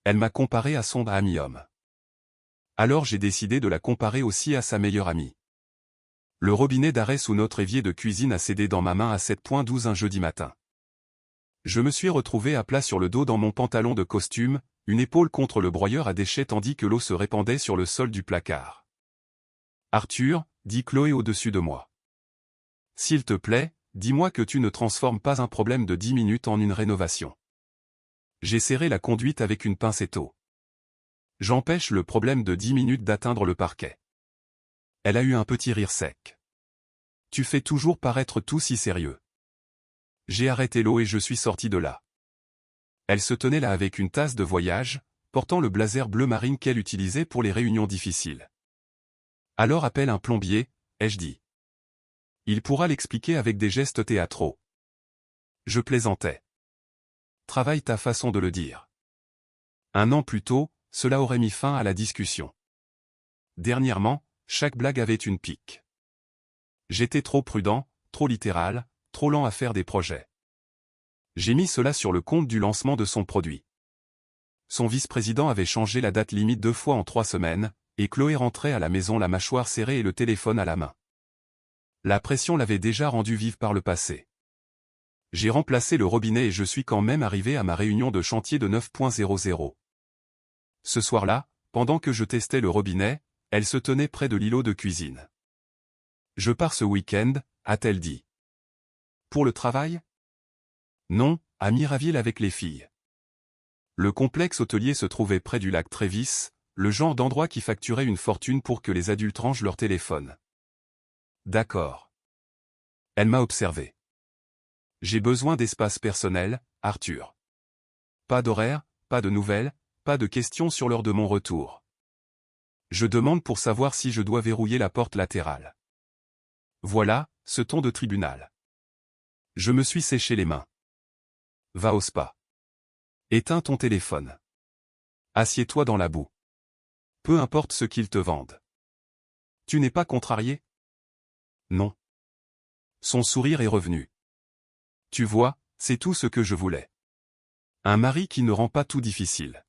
Elle m'a comparé à son ami-homme. Alors j'ai décidé de la comparer aussi à sa meilleure amie. Le robinet d'arrêt sous notre évier de cuisine a cédé dans ma main à 7h12 un jeudi matin. Je me suis retrouvé à plat sur le dos dans mon pantalon de costume, une épaule contre le broyeur à déchets tandis que l'eau se répandait sur le sol du placard. « Arthur, dit Chloé au-dessus de moi. S'il te plaît, dis-moi que tu ne transformes pas un problème de 10 minutes en une rénovation. » J'ai serré la conduite avec une pincetto. J'empêche le problème de 10 minutes d'atteindre le parquet. Elle a eu un petit rire sec. Tu fais toujours paraître tout si sérieux. J'ai arrêté l'eau et je suis sorti de là. Elle se tenait là avec une tasse de voyage, portant le blazer bleu marine qu'elle utilisait pour les réunions difficiles. Alors appelle un plombier, ai-je dit. Il pourra l'expliquer avec des gestes théâtraux. Je plaisantais. Travaille ta façon de le dire. 1 an plus tôt, cela aurait mis fin à la discussion. Dernièrement, chaque blague avait une pique. J'étais trop prudent, trop littéral, trop lent à faire des projets. J'ai mis cela sur le compte du lancement de son produit. Son vice-président avait changé la date limite 2 fois en 3 semaines, et Chloé rentrait à la maison la mâchoire serrée et le téléphone à la main. La pression l'avait déjà rendue vive par le passé. J'ai remplacé le robinet et je suis quand même arrivé à ma réunion de chantier de 9.00. Ce soir-là, pendant que je testais le robinet, elle se tenait près de l'îlot de cuisine. « Je pars ce week-end » a-t-elle dit. « Pour le travail ? » Non, à Miraville avec les filles. Le complexe hôtelier se trouvait près du lac Trévis, le genre d'endroit qui facturait une fortune pour que les adultes rangent leur téléphone. D'accord. Elle m'a observé. J'ai besoin d'espace personnel, Arthur. Pas d'horaire, pas de nouvelles, pas de questions sur l'heure de mon retour. Je demande pour savoir si je dois verrouiller la porte latérale. Voilà, ce ton de tribunal. Je me suis séché les mains. Va au spa. Éteins ton téléphone. Assieds-toi dans la boue. Peu importe ce qu'ils te vendent. Tu n'es pas contrarié ? Non. Son sourire est revenu. Tu vois, c'est tout ce que je voulais. Un mari qui ne rend pas tout difficile.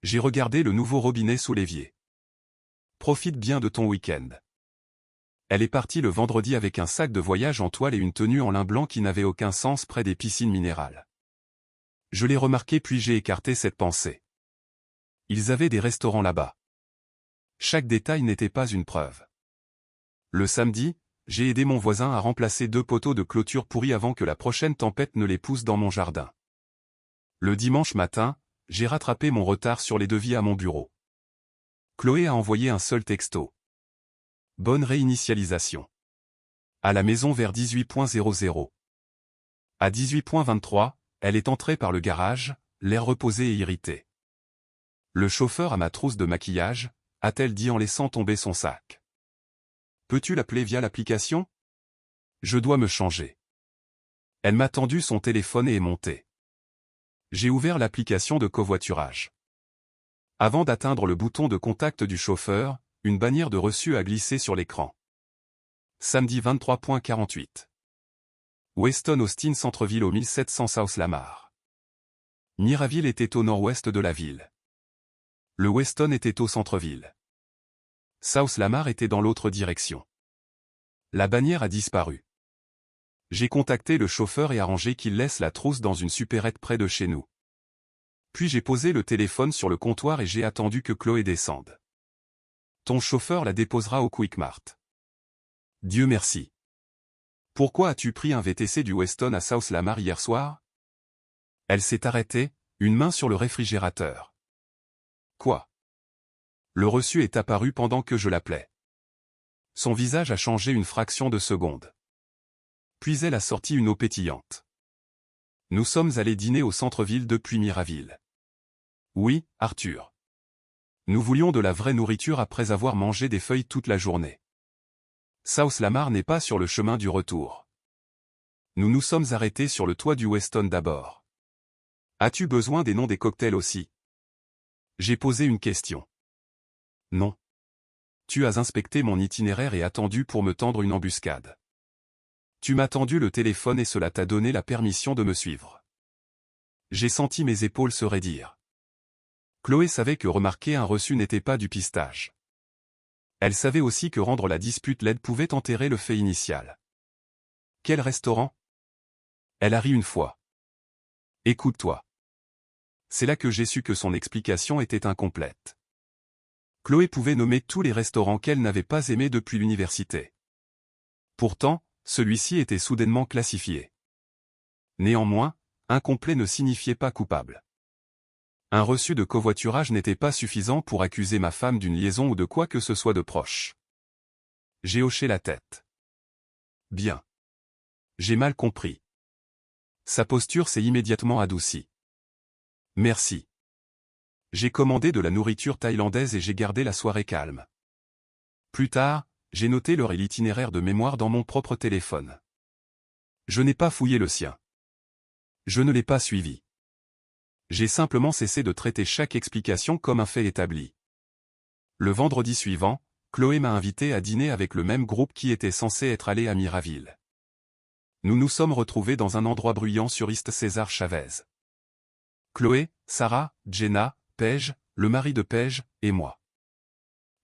J'ai regardé le nouveau robinet sous l'évier. Profite bien de ton week-end. Elle est partie le vendredi avec un sac de voyage en toile et une tenue en lin blanc qui n'avait aucun sens près des piscines minérales. Je l'ai remarqué puis j'ai écarté cette pensée. Ils avaient des restaurants là-bas. Chaque détail n'était pas une preuve. Le samedi, j'ai aidé mon voisin à remplacer 2 poteaux de clôture pourris avant que la prochaine tempête ne les pousse dans mon jardin. Le dimanche matin, j'ai rattrapé mon retard sur les devis à mon bureau. Chloé a envoyé un seul texto. Bonne réinitialisation. À la maison vers 18.00. À 18.23, elle est entrée par le garage, l'air reposé et irrité. Le chauffeur a ma trousse de maquillage, a-t-elle dit en laissant tomber son sac. Peux-tu l'appeler via l'application ? Je dois me changer. Elle m'a tendu son téléphone et est montée. J'ai ouvert l'application de covoiturage. Avant d'atteindre le bouton de contact du chauffeur, une bannière de reçu a glissé sur l'écran. Samedi 23.48. Weston Austin Centre-ville au 1700 South Lamar. Miraville était au nord-ouest de la ville. Le Weston était au centre-ville. South Lamar était dans l'autre direction. La bannière a disparu. J'ai contacté le chauffeur et arrangé qu'il laisse la trousse dans une supérette près de chez nous. Puis j'ai posé le téléphone sur le comptoir et j'ai attendu que Chloé descende. Ton chauffeur la déposera au Quick Mart. Dieu merci. Pourquoi as-tu pris un VTC du Weston à South Lamar hier soir ? Elle s'est arrêtée, une main sur le réfrigérateur. Quoi ? Le reçu est apparu pendant que je l'appelais. Son visage a changé une fraction de seconde. Puis elle a sorti une eau pétillante. Nous sommes allés dîner au centre-ville depuis Miraville. Oui, Arthur. Nous voulions de la vraie nourriture après avoir mangé des feuilles toute la journée. South Lamar n'est pas sur le chemin du retour. Nous nous sommes arrêtés sur le toit du Weston d'abord. As-tu besoin des noms des cocktails aussi ? J'ai posé une question. Non. Tu as inspecté mon itinéraire et attendu pour me tendre une embuscade. Tu m'as tendu le téléphone et cela t'a donné la permission de me suivre. J'ai senti mes épaules se raidir. Chloé savait que remarquer un reçu n'était pas du pistage. Elle savait aussi que rendre la dispute laide pouvait enterrer le fait initial. Quel restaurant? Elle a ri une fois. Écoute-toi. C'est là que j'ai su que son explication était incomplète. Chloé pouvait nommer tous les restaurants qu'elle n'avait pas aimés depuis l'université. Pourtant, celui-ci était soudainement classifié. Néanmoins, incomplet ne signifiait pas coupable. Un reçu de covoiturage n'était pas suffisant pour accuser ma femme d'une liaison ou de quoi que ce soit de proche. J'ai hoché la tête. Bien. J'ai mal compris. Sa posture s'est immédiatement adoucie. Merci. J'ai commandé de la nourriture thaïlandaise et j'ai gardé la soirée calme. Plus tard, j'ai noté l'heure et l'itinéraire de mémoire dans mon propre téléphone. Je n'ai pas fouillé le sien. Je ne l'ai pas suivi. J'ai simplement cessé de traiter chaque explication comme un fait établi. Le vendredi suivant, Chloé m'a invité à dîner avec le même groupe qui était censé être allé à Miraville. Nous nous sommes retrouvés dans un endroit bruyant sur East César Chavez. Chloé, Sarah, Jenna, Paige, le mari de Paige, et moi.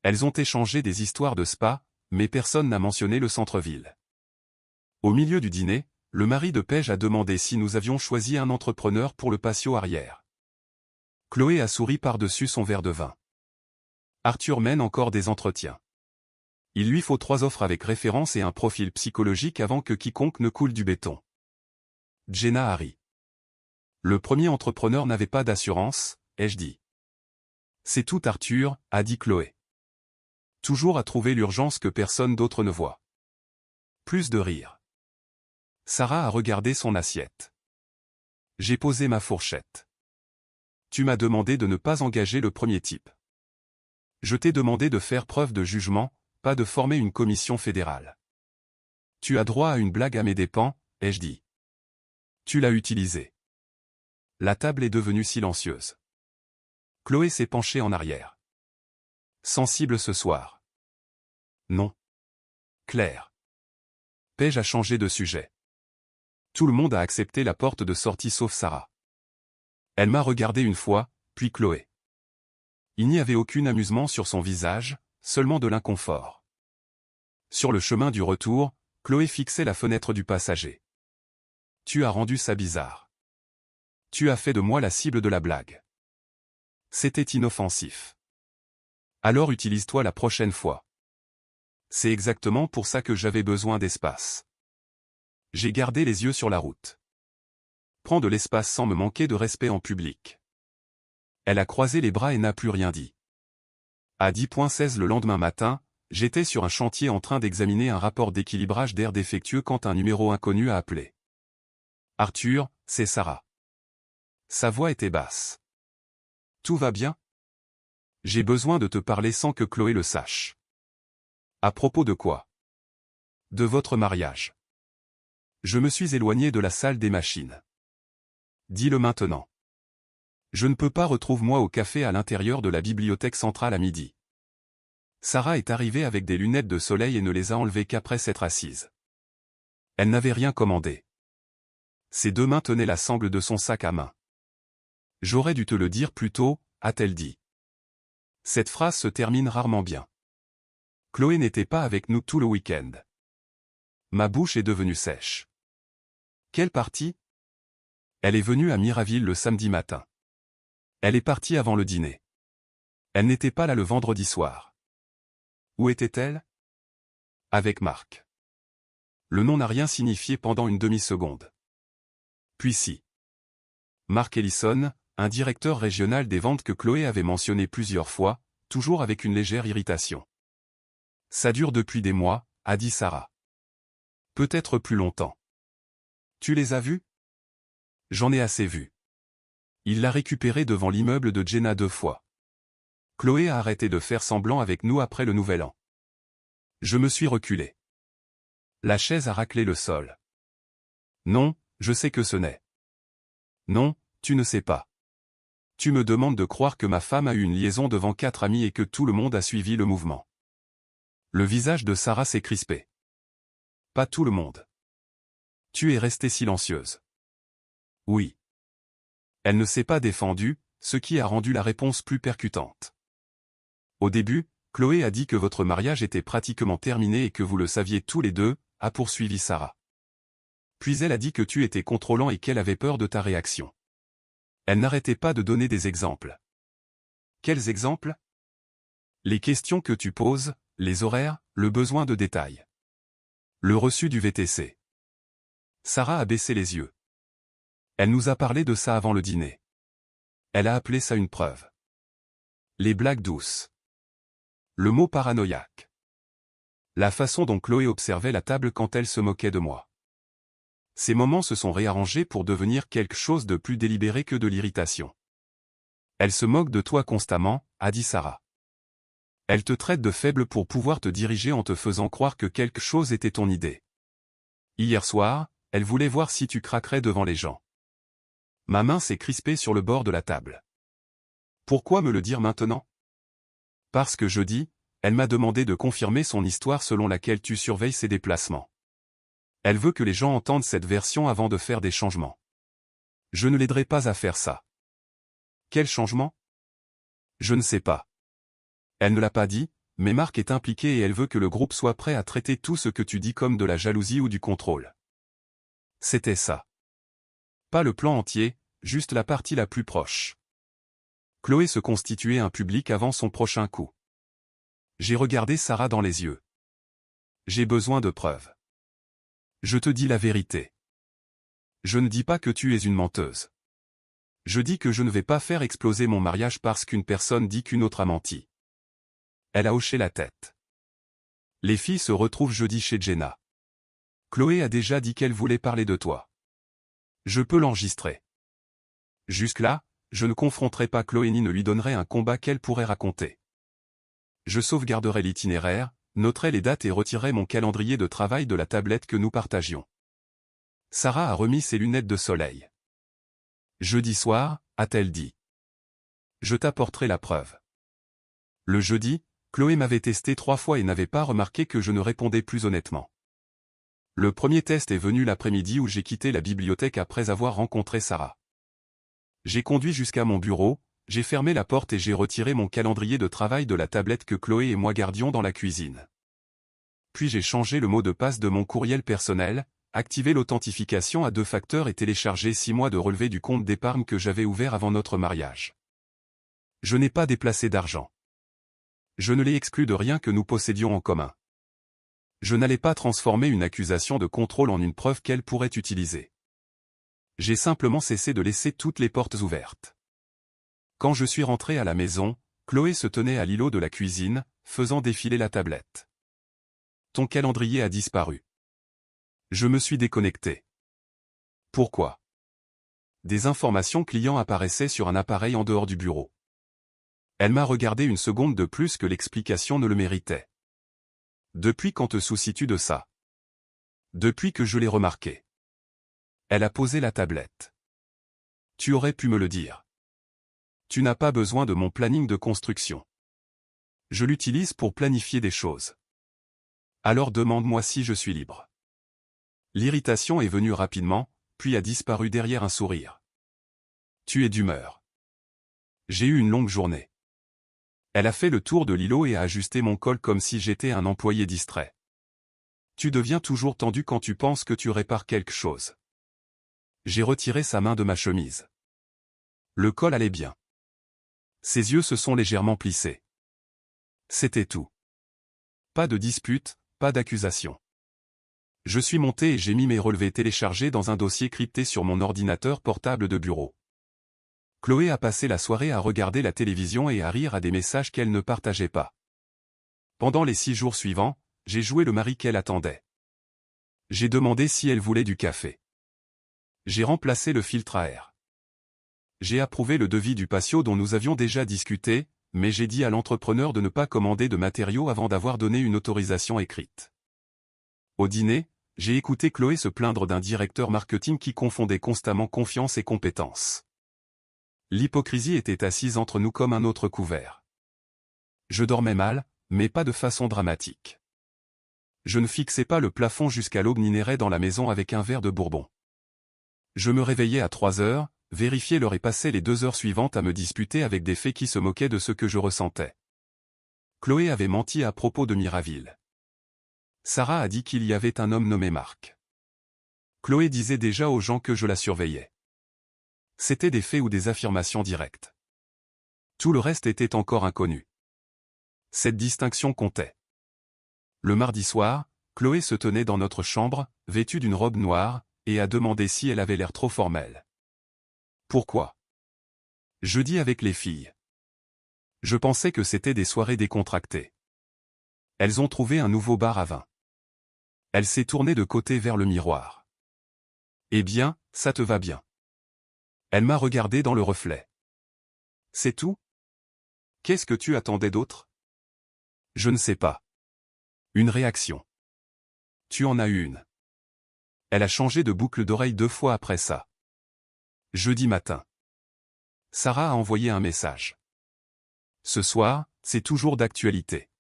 Elles ont échangé des histoires de spa, mais personne n'a mentionné le centre-ville. Au milieu du dîner, le mari de Paige a demandé si nous avions choisi un entrepreneur pour le patio arrière. Chloé a souri par-dessus son verre de vin. Arthur mène encore des entretiens. Il lui faut 3 offres avec référence et un profil psychologique avant que quiconque ne coule du béton. Jenna a ri. Le premier entrepreneur n'avait pas d'assurance, ai-je dit. C'est tout Arthur, a dit Chloé. Toujours à trouver l'urgence que personne d'autre ne voit. Plus de rire. Sarah a regardé son assiette. J'ai posé ma fourchette. Tu m'as demandé de ne pas engager le premier type. Je t'ai demandé de faire preuve de jugement, pas de former une commission fédérale. Tu as droit à une blague à mes dépens, ai-je dit. Tu l'as utilisée. La table est devenue silencieuse. Chloé s'est penchée en arrière. Sensible ce soir. Non. Claire. Paige a changé de sujet. Tout le monde a accepté la porte de sortie sauf Sarah. Elle m'a regardé une fois, puis Chloé. Il n'y avait aucun amusement sur son visage, seulement de l'inconfort. Sur le chemin du retour, Chloé fixait la fenêtre du passager. Tu as rendu ça bizarre. Tu as fait de moi la cible de la blague. C'était inoffensif. Alors utilise-toi la prochaine fois. C'est exactement pour ça que j'avais besoin d'espace. J'ai gardé les yeux sur la route. Prends de l'espace sans me manquer de respect en public. Elle a croisé les bras et n'a plus rien dit. À 10h16 le lendemain matin, j'étais sur un chantier en train d'examiner un rapport d'équilibrage d'air défectueux quand un numéro inconnu a appelé. Arthur, c'est Sarah. Sa voix était basse. Tout va bien? J'ai besoin de te parler sans que Chloé le sache. À propos de quoi? De votre mariage. Je me suis éloigné de la salle des machines. Dis-le maintenant. Je ne peux pas retrouve-moi au café à l'intérieur de la bibliothèque centrale à midi. Sarah est arrivée avec des lunettes de soleil et ne les a enlevées qu'après s'être assise. Elle n'avait rien commandé. Ses 2 mains tenaient la sangle de son sac à main. J'aurais dû te le dire plus tôt, a-t-elle dit. Cette phrase se termine rarement bien. Chloé n'était pas avec nous tout le week-end. Ma bouche est devenue sèche. Quelle partie? Elle est venue à Miraville le samedi matin. Elle est partie avant le dîner. Elle n'était pas là le vendredi soir. Où était-elle? Avec Marc. Le nom n'a rien signifié pendant une demi-seconde. Puis si. Marc Ellison, un directeur régional des ventes que Chloé avait mentionné plusieurs fois, toujours avec une légère irritation. Ça dure depuis des mois, a dit Sarah. Peut-être plus longtemps. Tu les as vus? J'en ai assez vu. Il l'a récupéré devant l'immeuble de Jenna 2 fois. Chloé a arrêté de faire semblant avec nous après le nouvel an. Je me suis reculé. La chaise a raclé le sol. Non, je sais que ce n'est. Non, tu ne sais pas. Tu me demandes de croire que ma femme a eu une liaison devant 4 amis et que tout le monde a suivi le mouvement. Le visage de Sarah s'est crispé. Pas tout le monde. Tu es restée silencieuse. Oui. Elle ne s'est pas défendue, ce qui a rendu la réponse plus percutante. Au début, Chloé a dit que votre mariage était pratiquement terminé et que vous le saviez tous les deux, a poursuivi Sarah. Puis elle a dit que tu étais contrôlant et qu'elle avait peur de ta réaction. Elle n'arrêtait pas de donner des exemples. Quels exemples? Les questions que tu poses, les horaires, le besoin de détails. Le reçu du VTC. Sarah a baissé les yeux. Elle nous a parlé de ça avant le dîner. Elle a appelé ça une preuve. Les blagues douces. Le mot paranoïaque. La façon dont Chloé observait la table quand elle se moquait de moi. Ces moments se sont réarrangés pour devenir quelque chose de plus délibéré que de l'irritation. Elle se moque de toi constamment, a dit Sarah. Elle te traite de faible pour pouvoir te diriger en te faisant croire que quelque chose était ton idée. Hier soir, elle voulait voir si tu craquerais devant les gens. Ma main s'est crispée sur le bord de la table. Pourquoi me le dire maintenant? Parce que jeudi, elle m'a demandé de confirmer son histoire selon laquelle tu surveilles ses déplacements. Elle veut que les gens entendent cette version avant de faire des changements. Je ne l'aiderai pas à faire ça. Quel changement? Je ne sais pas. Elle ne l'a pas dit, mais Marc est impliqué et elle veut que le groupe soit prêt à traiter tout ce que tu dis comme de la jalousie ou du contrôle. C'était ça. Pas le plan entier, juste la partie la plus proche. Chloé se constituait un public avant son prochain coup. J'ai regardé Sarah dans les yeux. J'ai besoin de preuves. Je te dis la vérité. Je ne dis pas que tu es une menteuse. Je dis que je ne vais pas faire exploser mon mariage parce qu'une personne dit qu'une autre a menti. Elle a hoché la tête. Les filles se retrouvent jeudi chez Jenna. Chloé a déjà dit qu'elle voulait parler de toi. Je peux l'enregistrer. Jusque-là, je ne confronterai pas Chloé ni ne lui donnerai un combat qu'elle pourrait raconter. Je sauvegarderai l'itinéraire, noterai les dates et retirerai mon calendrier de travail de la tablette que nous partagions. Sarah a remis ses lunettes de soleil. Jeudi soir, a-t-elle dit. Je t'apporterai la preuve. Le jeudi, Chloé m'avait testé 3 fois et n'avait pas remarqué que je ne répondais plus honnêtement. Le premier test est venu l'après-midi où j'ai quitté la bibliothèque après avoir rencontré Sarah. J'ai conduit jusqu'à mon bureau, j'ai fermé la porte et j'ai retiré mon calendrier de travail de la tablette que Chloé et moi gardions dans la cuisine. Puis j'ai changé le mot de passe de mon courriel personnel, activé l'authentification à 2 facteurs et téléchargé 6 mois de relevé du compte d'épargne que j'avais ouvert avant notre mariage. Je n'ai pas déplacé d'argent. Je ne l'ai exclu de rien que nous possédions en commun. Je n'allais pas transformer une accusation de contrôle en une preuve qu'elle pourrait utiliser. J'ai simplement cessé de laisser toutes les portes ouvertes. Quand je suis rentré à la maison, Chloé se tenait à l'îlot de la cuisine, faisant défiler la tablette. Ton calendrier a disparu. Je me suis déconnecté. Pourquoi? Des informations clients apparaissaient sur un appareil en dehors du bureau. Elle m'a regardé une seconde de plus que l'explication ne le méritait. Depuis quand te soucies-tu de ça? Depuis que je l'ai remarqué. Elle a posé la tablette. Tu aurais pu me le dire. Tu n'as pas besoin de mon planning de construction. Je l'utilise pour planifier des choses. Alors demande-moi si je suis libre. L'irritation est venue rapidement, puis a disparu derrière un sourire. Tu es d'humeur. J'ai eu une longue journée. Elle a fait le tour de l'îlot et a ajusté mon col comme si j'étais un employé distrait. Tu deviens toujours tendu quand tu penses que tu répares quelque chose. J'ai retiré sa main de ma chemise. Le col allait bien. Ses yeux se sont légèrement plissés. C'était tout. Pas de dispute, pas d'accusation. Je suis monté et j'ai mis mes relevés téléchargés dans un dossier crypté sur mon ordinateur portable de bureau. Chloé a passé la soirée à regarder la télévision et à rire à des messages qu'elle ne partageait pas. Pendant les 6 jours suivants, j'ai joué le mari qu'elle attendait. J'ai demandé si elle voulait du café. J'ai remplacé le filtre à air. J'ai approuvé le devis du patio dont nous avions déjà discuté, mais j'ai dit à l'entrepreneur de ne pas commander de matériaux avant d'avoir donné une autorisation écrite. Au dîner, j'ai écouté Chloé se plaindre d'un directeur marketing qui confondait constamment confiance et compétence. L'hypocrisie était assise entre nous comme un autre couvert. Je dormais mal, mais pas de façon dramatique. Je ne fixais pas le plafond jusqu'à l'aube ni n'errais dans la maison avec un verre de bourbon. Je me réveillais à 3 heures, vérifier l'heure et passer les 2 heures suivantes à me disputer avec des faits qui se moquaient de ce que je ressentais. Chloé avait menti à propos de Miraville. Sarah a dit qu'il y avait un homme nommé Marc. Chloé disait déjà aux gens que je la surveillais. C'était des faits ou des affirmations directes. Tout le reste était encore inconnu. Cette distinction comptait. Le mardi soir, Chloé se tenait dans notre chambre, vêtue d'une robe noire, et a demandé si elle avait l'air trop formelle. Pourquoi? Jeudi avec les filles. Je pensais que c'était des soirées décontractées. Elles ont trouvé un nouveau bar à vin. Elle s'est tournée de côté vers le miroir. Eh bien, ça te va bien. Elle m'a regardé dans le reflet. C'est tout? Qu'est-ce que tu attendais d'autre? Je ne sais pas. Une réaction. Tu en as eu une. Elle a changé de boucle d'oreille 2 fois après ça. Jeudi matin. Sarah a envoyé un message. Ce soir, c'est toujours d'actualité.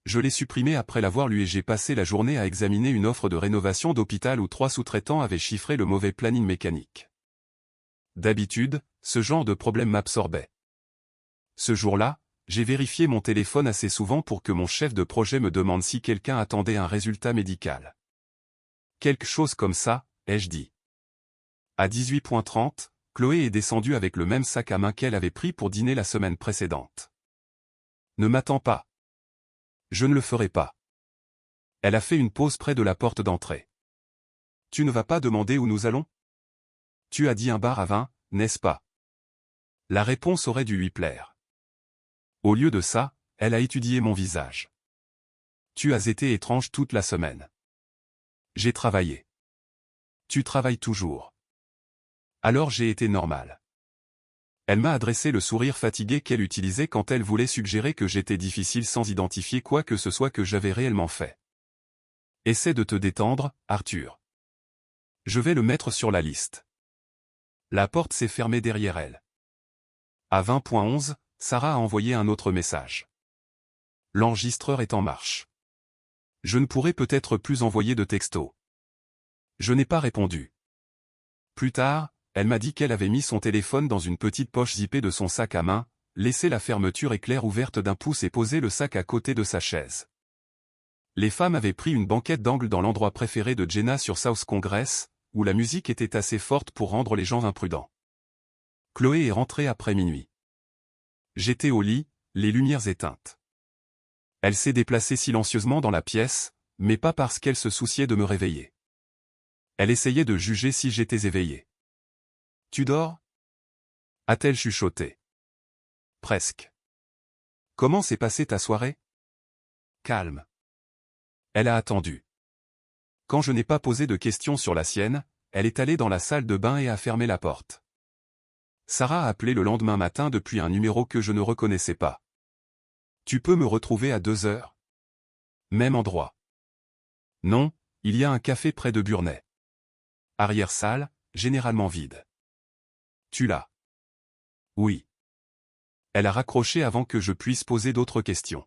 Je l'ai supprimé après l'avoir lu et j'ai passé la journée à examiner une offre de rénovation d'hôpital où 3 sous-traitants avaient chiffré le mauvais planning mécanique. D'habitude, ce genre de problème m'absorbait. Ce jour-là, j'ai vérifié mon téléphone assez souvent pour que mon chef de projet me demande si quelqu'un attendait un résultat médical. Quelque chose comme ça, ai-je dit. À 18h30, Chloé est descendue avec le même sac à main qu'elle avait pris pour dîner la semaine précédente. Ne m'attends pas. Je ne le ferai pas. Elle a fait une pause près de la porte d'entrée. Tu ne vas pas demander où nous allons? Tu as dit un bar à vin, n'est-ce pas? La réponse aurait dû lui plaire. Au lieu de ça, elle a étudié mon visage. Tu as été étrange toute la semaine. J'ai travaillé. Tu travailles toujours. Alors j'ai été normal. Elle m'a adressé le sourire fatigué qu'elle utilisait quand elle voulait suggérer que j'étais difficile sans identifier quoi que ce soit que j'avais réellement fait. Essaie de te détendre, Arthur. Je vais le mettre sur la liste. La porte s'est fermée derrière elle. À 20h11, Sarah a envoyé un autre message. L'enregistreur est en marche. Je ne pourrai peut-être plus envoyer de texto. Je n'ai pas répondu. Plus tard, elle m'a dit qu'elle avait mis son téléphone dans une petite poche zippée de son sac à main, laissé la fermeture éclair ouverte d'un pouce et posé le sac à côté de sa chaise. Les femmes avaient pris une banquette d'angle dans l'endroit préféré de Jenna sur South Congress, où la musique était assez forte pour rendre les gens imprudents. Chloé est rentrée après minuit. J'étais au lit, les lumières éteintes. Elle s'est déplacée silencieusement dans la pièce, mais pas parce qu'elle se souciait de me réveiller. Elle essayait de juger si j'étais éveillé. Tu dors? A-t-elle chuchoté. Presque. Comment s'est passée ta soirée? Calme. Elle a attendu. Quand je n'ai pas posé de questions sur la sienne, elle est allée dans la salle de bain et a fermé la porte. Sarah a appelé le lendemain matin depuis un numéro que je ne reconnaissais pas. Tu peux me retrouver à 2h? Même endroit. Non, il y a un café près de Burnay. Arrière-salle, généralement vide. Tu l'as? Oui. Elle a raccroché avant que je puisse poser d'autres questions.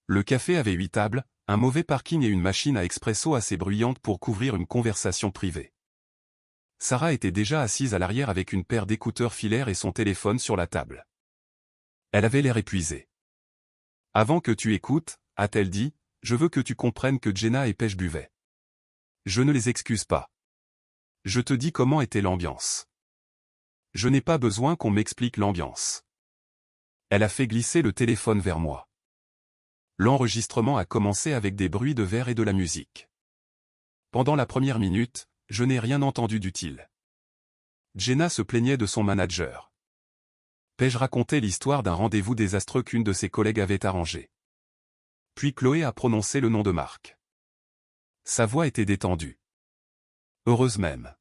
Le café avait 8 tables, un mauvais parking et une machine à expresso assez bruyante pour couvrir une conversation privée. Sarah était déjà assise à l'arrière avec une paire d'écouteurs filaires et son téléphone sur la table. Elle avait l'air épuisée. Avant que tu écoutes, a-t-elle dit, je veux que tu comprennes que Jenna et Pêche buvaient. Je ne les excuse pas. Je te dis comment était l'ambiance. Je n'ai pas besoin qu'on m'explique l'ambiance. Elle a fait glisser le téléphone vers moi. L'enregistrement a commencé avec des bruits de verre et de la musique. Pendant la première minute, je n'ai rien entendu d'utile. Jenna se plaignait de son manager. Pêche racontait l'histoire d'un rendez-vous désastreux qu'une de ses collègues avait arrangé. Puis Chloé a prononcé le nom de Marc. Sa voix était détendue. Heureuse même.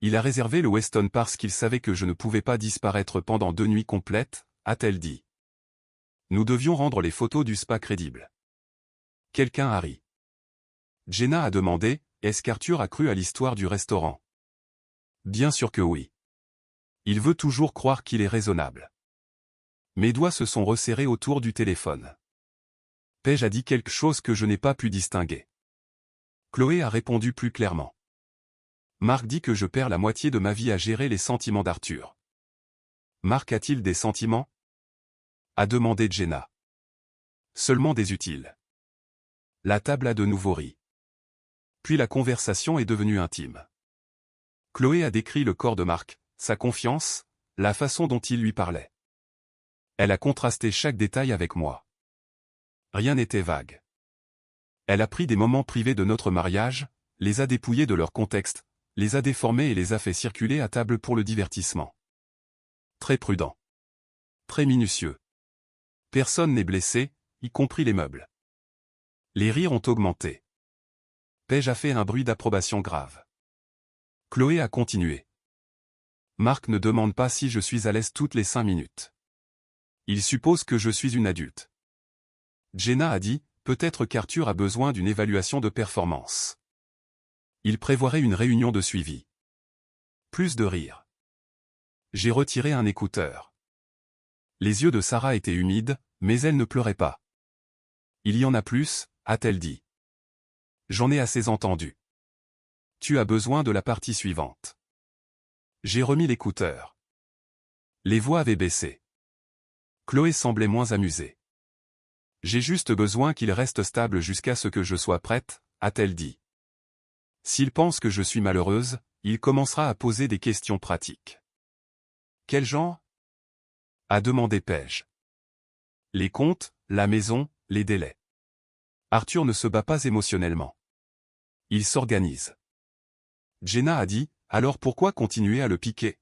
Il a réservé le Weston parce qu'il savait que je ne pouvais pas disparaître pendant 2 nuits complètes, a-t-elle dit. Nous devions rendre les photos du spa crédibles. Quelqu'un a ri. Jenna a demandé, est-ce qu'Arthur a cru à l'histoire du restaurant? Bien sûr que oui. Il veut toujours croire qu'il est raisonnable. Mes doigts se sont resserrés autour du téléphone. Paige a dit quelque chose que je n'ai pas pu distinguer. Chloé a répondu plus clairement. Marc dit que je perds la moitié de ma vie à gérer les sentiments d'Arthur. Marc a-t-il des sentiments? A demandé Jenna. Seulement des utiles. La table a de nouveau ri. Puis la conversation est devenue intime. Chloé a décrit le corps de Marc, sa confiance, la façon dont il lui parlait. Elle a contrasté chaque détail avec moi. Rien n'était vague. Elle a pris des moments privés de notre mariage, les a dépouillés de leur contexte, les a déformés et les a fait circuler à table pour le divertissement. Très prudent. Très minutieux. Personne n'est blessé, y compris les meubles. Les rires ont augmenté. Paige a fait un bruit d'approbation grave. Chloé a continué. Marc ne demande pas si je suis à l'aise toutes les 5 minutes. Il suppose que je suis une adulte. Jenna a dit, peut-être qu'Arthur a besoin d'une évaluation de performance. Il prévoirait une réunion de suivi. Plus de rire. J'ai retiré un écouteur. Les yeux de Sarah étaient humides, mais elle ne pleurait pas. Il y en a plus, a-t-elle dit. J'en ai assez entendu. Tu as besoin de la partie suivante. J'ai remis l'écouteur. Les voix avaient baissé. Chloé semblait moins amusée. J'ai juste besoin qu'il reste stable jusqu'à ce que je sois prête, a-t-elle dit. S'il pense que je suis malheureuse, il commencera à poser des questions pratiques. Quel genre? A demandé Paige. Les comptes, la maison, les délais. Arthur ne se bat pas émotionnellement. Il s'organise. Jenna a dit, alors pourquoi continuer à le piquer?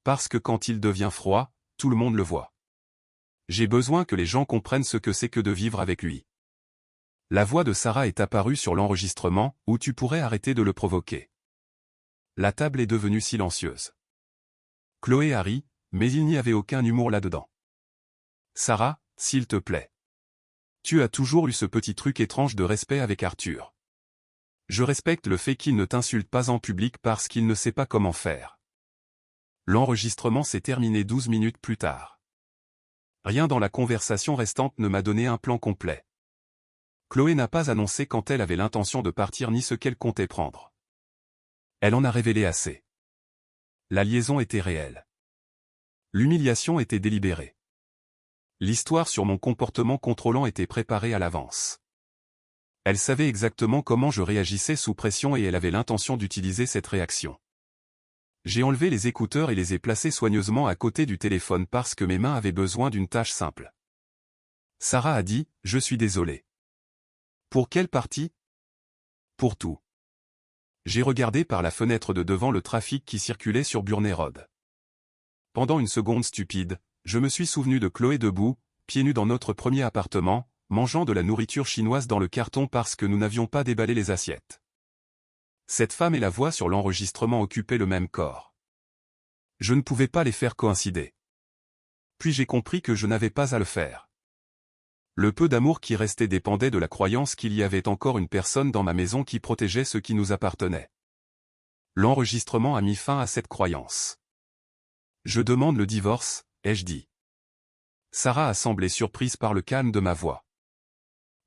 Parce que quand il devient froid, tout le monde le voit. J'ai besoin que les gens comprennent ce que c'est que de vivre avec lui. La voix de Sarah est apparue sur l'enregistrement, où tu pourrais arrêter de le provoquer. La table est devenue silencieuse. Chloé a ri, mais il n'y avait aucun humour là-dedans. Sarah, s'il te plaît. Tu as toujours eu ce petit truc étrange de respect avec Arthur. Je respecte le fait qu'il ne t'insulte pas en public parce qu'il ne sait pas comment faire. L'enregistrement s'est terminé 12 minutes plus tard. Rien dans la conversation restante ne m'a donné un plan complet. Chloé n'a pas annoncé quand elle avait l'intention de partir ni ce qu'elle comptait prendre. Elle en a révélé assez. La liaison était réelle. L'humiliation était délibérée. L'histoire sur mon comportement contrôlant était préparée à l'avance. Elle savait exactement comment je réagissais sous pression et elle avait l'intention d'utiliser cette réaction. J'ai enlevé les écouteurs et les ai placés soigneusement à côté du téléphone parce que mes mains avaient besoin d'une tâche simple. Sarah a dit, je suis désolée. Pour quelle partie? Pour tout. J'ai regardé par la fenêtre de devant le trafic qui circulait sur Burney Road. Pendant une seconde stupide, je me suis souvenu de Chloé debout, pieds nus dans notre premier appartement, mangeant de la nourriture chinoise dans le carton parce que nous n'avions pas déballé les assiettes. Cette femme et la voix sur l'enregistrement occupaient le même corps. Je ne pouvais pas les faire coïncider. Puis j'ai compris que je n'avais pas à le faire. Le peu d'amour qui restait dépendait de la croyance qu'il y avait encore une personne dans ma maison qui protégeait ce qui nous appartenait. L'enregistrement a mis fin à cette croyance. Je demande le divorce, ai-je dit. Sarah a semblé surprise par le calme de ma voix.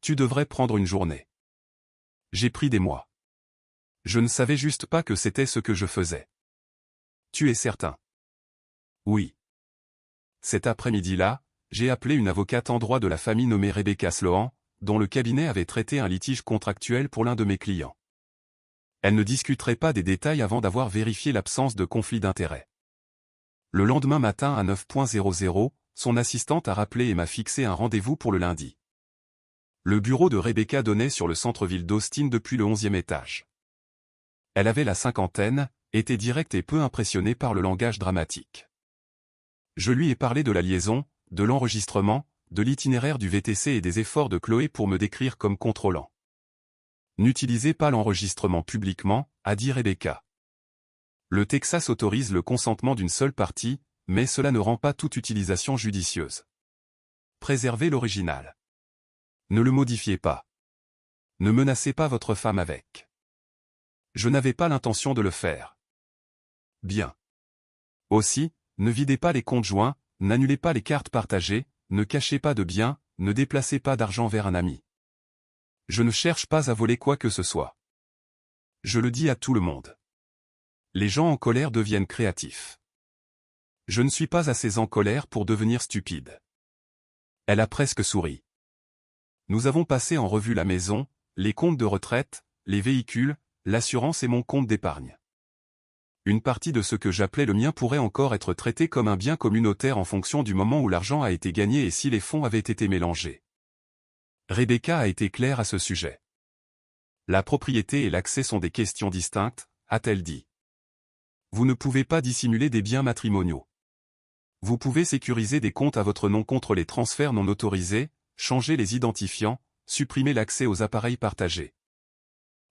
Tu devrais prendre une journée. J'ai pris des mois. Je ne savais juste pas que c'était ce que je faisais. Tu es certain? Oui. Cet après-midi-là, j'ai appelé une avocate en droit de la famille nommée Rebecca Sloan, dont le cabinet avait traité un litige contractuel pour l'un de mes clients. Elle ne discuterait pas des détails avant d'avoir vérifié l'absence de conflit d'intérêts. Le lendemain matin à 9h00, son assistante a rappelé et m'a fixé un rendez-vous pour le lundi. Le bureau de Rebecca donnait sur le centre-ville d'Austin depuis le 11e étage. Elle avait la cinquantaine, était directe et peu impressionnée par le langage dramatique. Je lui ai parlé de la liaison, de l'enregistrement, de l'itinéraire du VTC et des efforts de Chloé pour me décrire comme contrôlant. N'utilisez pas l'enregistrement publiquement, a dit Rebecca. Le Texas autorise le consentement d'une seule partie, mais cela ne rend pas toute utilisation judicieuse. Préservez l'original. Ne le modifiez pas. Ne menacez pas votre femme avec. Je n'avais pas l'intention de le faire. Bien. Aussi, ne videz pas les comptes joints, n'annulez pas les cartes partagées, ne cachez pas de biens, ne déplacez pas d'argent vers un ami. Je ne cherche pas à voler quoi que ce soit. Je le dis à tout le monde. Les gens en colère deviennent créatifs. Je ne suis pas assez en colère pour devenir stupide. Elle a presque souri. Nous avons passé en revue la maison, les comptes de retraite, les véhicules, l'assurance et mon compte d'épargne. Une partie de ce que j'appelais le mien pourrait encore être traité comme un bien communautaire en fonction du moment où l'argent a été gagné et si les fonds avaient été mélangés. Rebecca a été claire à ce sujet. La propriété et l'accès sont des questions distinctes, a-t-elle dit. Vous ne pouvez pas dissimuler des biens matrimoniaux. Vous pouvez sécuriser des comptes à votre nom contre les transferts non autorisés, changer les identifiants, supprimer l'accès aux appareils partagés.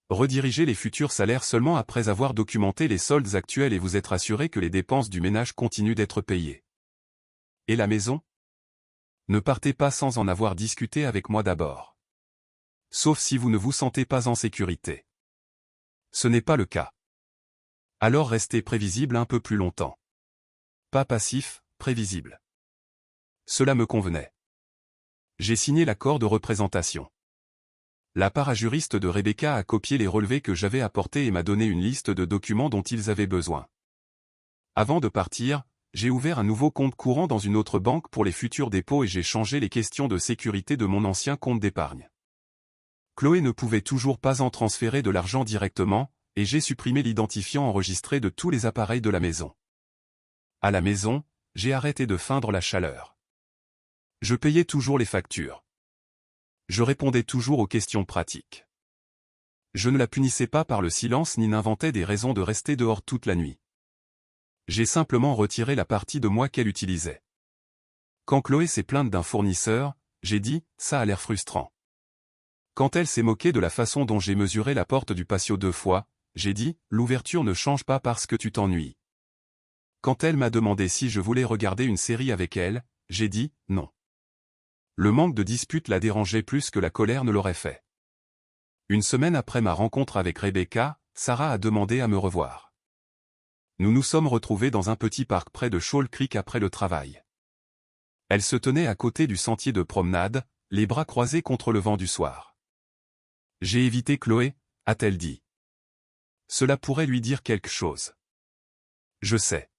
Rediriger les futurs salaires seulement après avoir documenté les soldes actuels et vous être assuré que les dépenses du ménage continuent d'être payées. Et la maison? Ne partez pas sans en avoir discuté avec moi d'abord. Sauf si vous ne vous sentez pas en sécurité. Ce n'est pas le cas. Alors restez prévisible un peu plus longtemps. Pas passif, prévisible. Cela me convenait. J'ai signé l'accord de représentation. La parajuriste de Rebecca a copié les relevés que j'avais apportés et m'a donné une liste de documents dont ils avaient besoin. Avant de partir, j'ai ouvert un nouveau compte courant dans une autre banque pour les futurs dépôts et j'ai changé les questions de sécurité de mon ancien compte d'épargne. Chloé ne pouvait toujours pas en transférer de l'argent directement, et j'ai supprimé l'identifiant enregistré de tous les appareils de la maison. À la maison, j'ai arrêté de feindre la chaleur. Je payais toujours les factures. Je répondais toujours aux questions pratiques. Je ne la punissais pas par le silence ni n'inventais des raisons de rester dehors toute la nuit. J'ai simplement retiré la partie de moi qu'elle utilisait. Quand Chloé s'est plainte d'un fournisseur, j'ai dit « ça a l'air frustrant ». Quand elle s'est moquée de la façon dont j'ai mesuré la porte du patio 2 fois, j'ai dit « l'ouverture ne change pas parce que tu t'ennuies ». Quand elle m'a demandé si je voulais regarder une série avec elle, j'ai dit « non ». Le manque de dispute la dérangeait plus que la colère ne l'aurait fait. Une semaine après ma rencontre avec Rebecca, Sarah a demandé à me revoir. Nous nous sommes retrouvés dans un petit parc près de Shoal Creek après le travail. Elle se tenait à côté du sentier de promenade, les bras croisés contre le vent du soir. « J'ai évité Chloé », a-t-elle dit. Cela pourrait lui dire quelque chose. Je sais.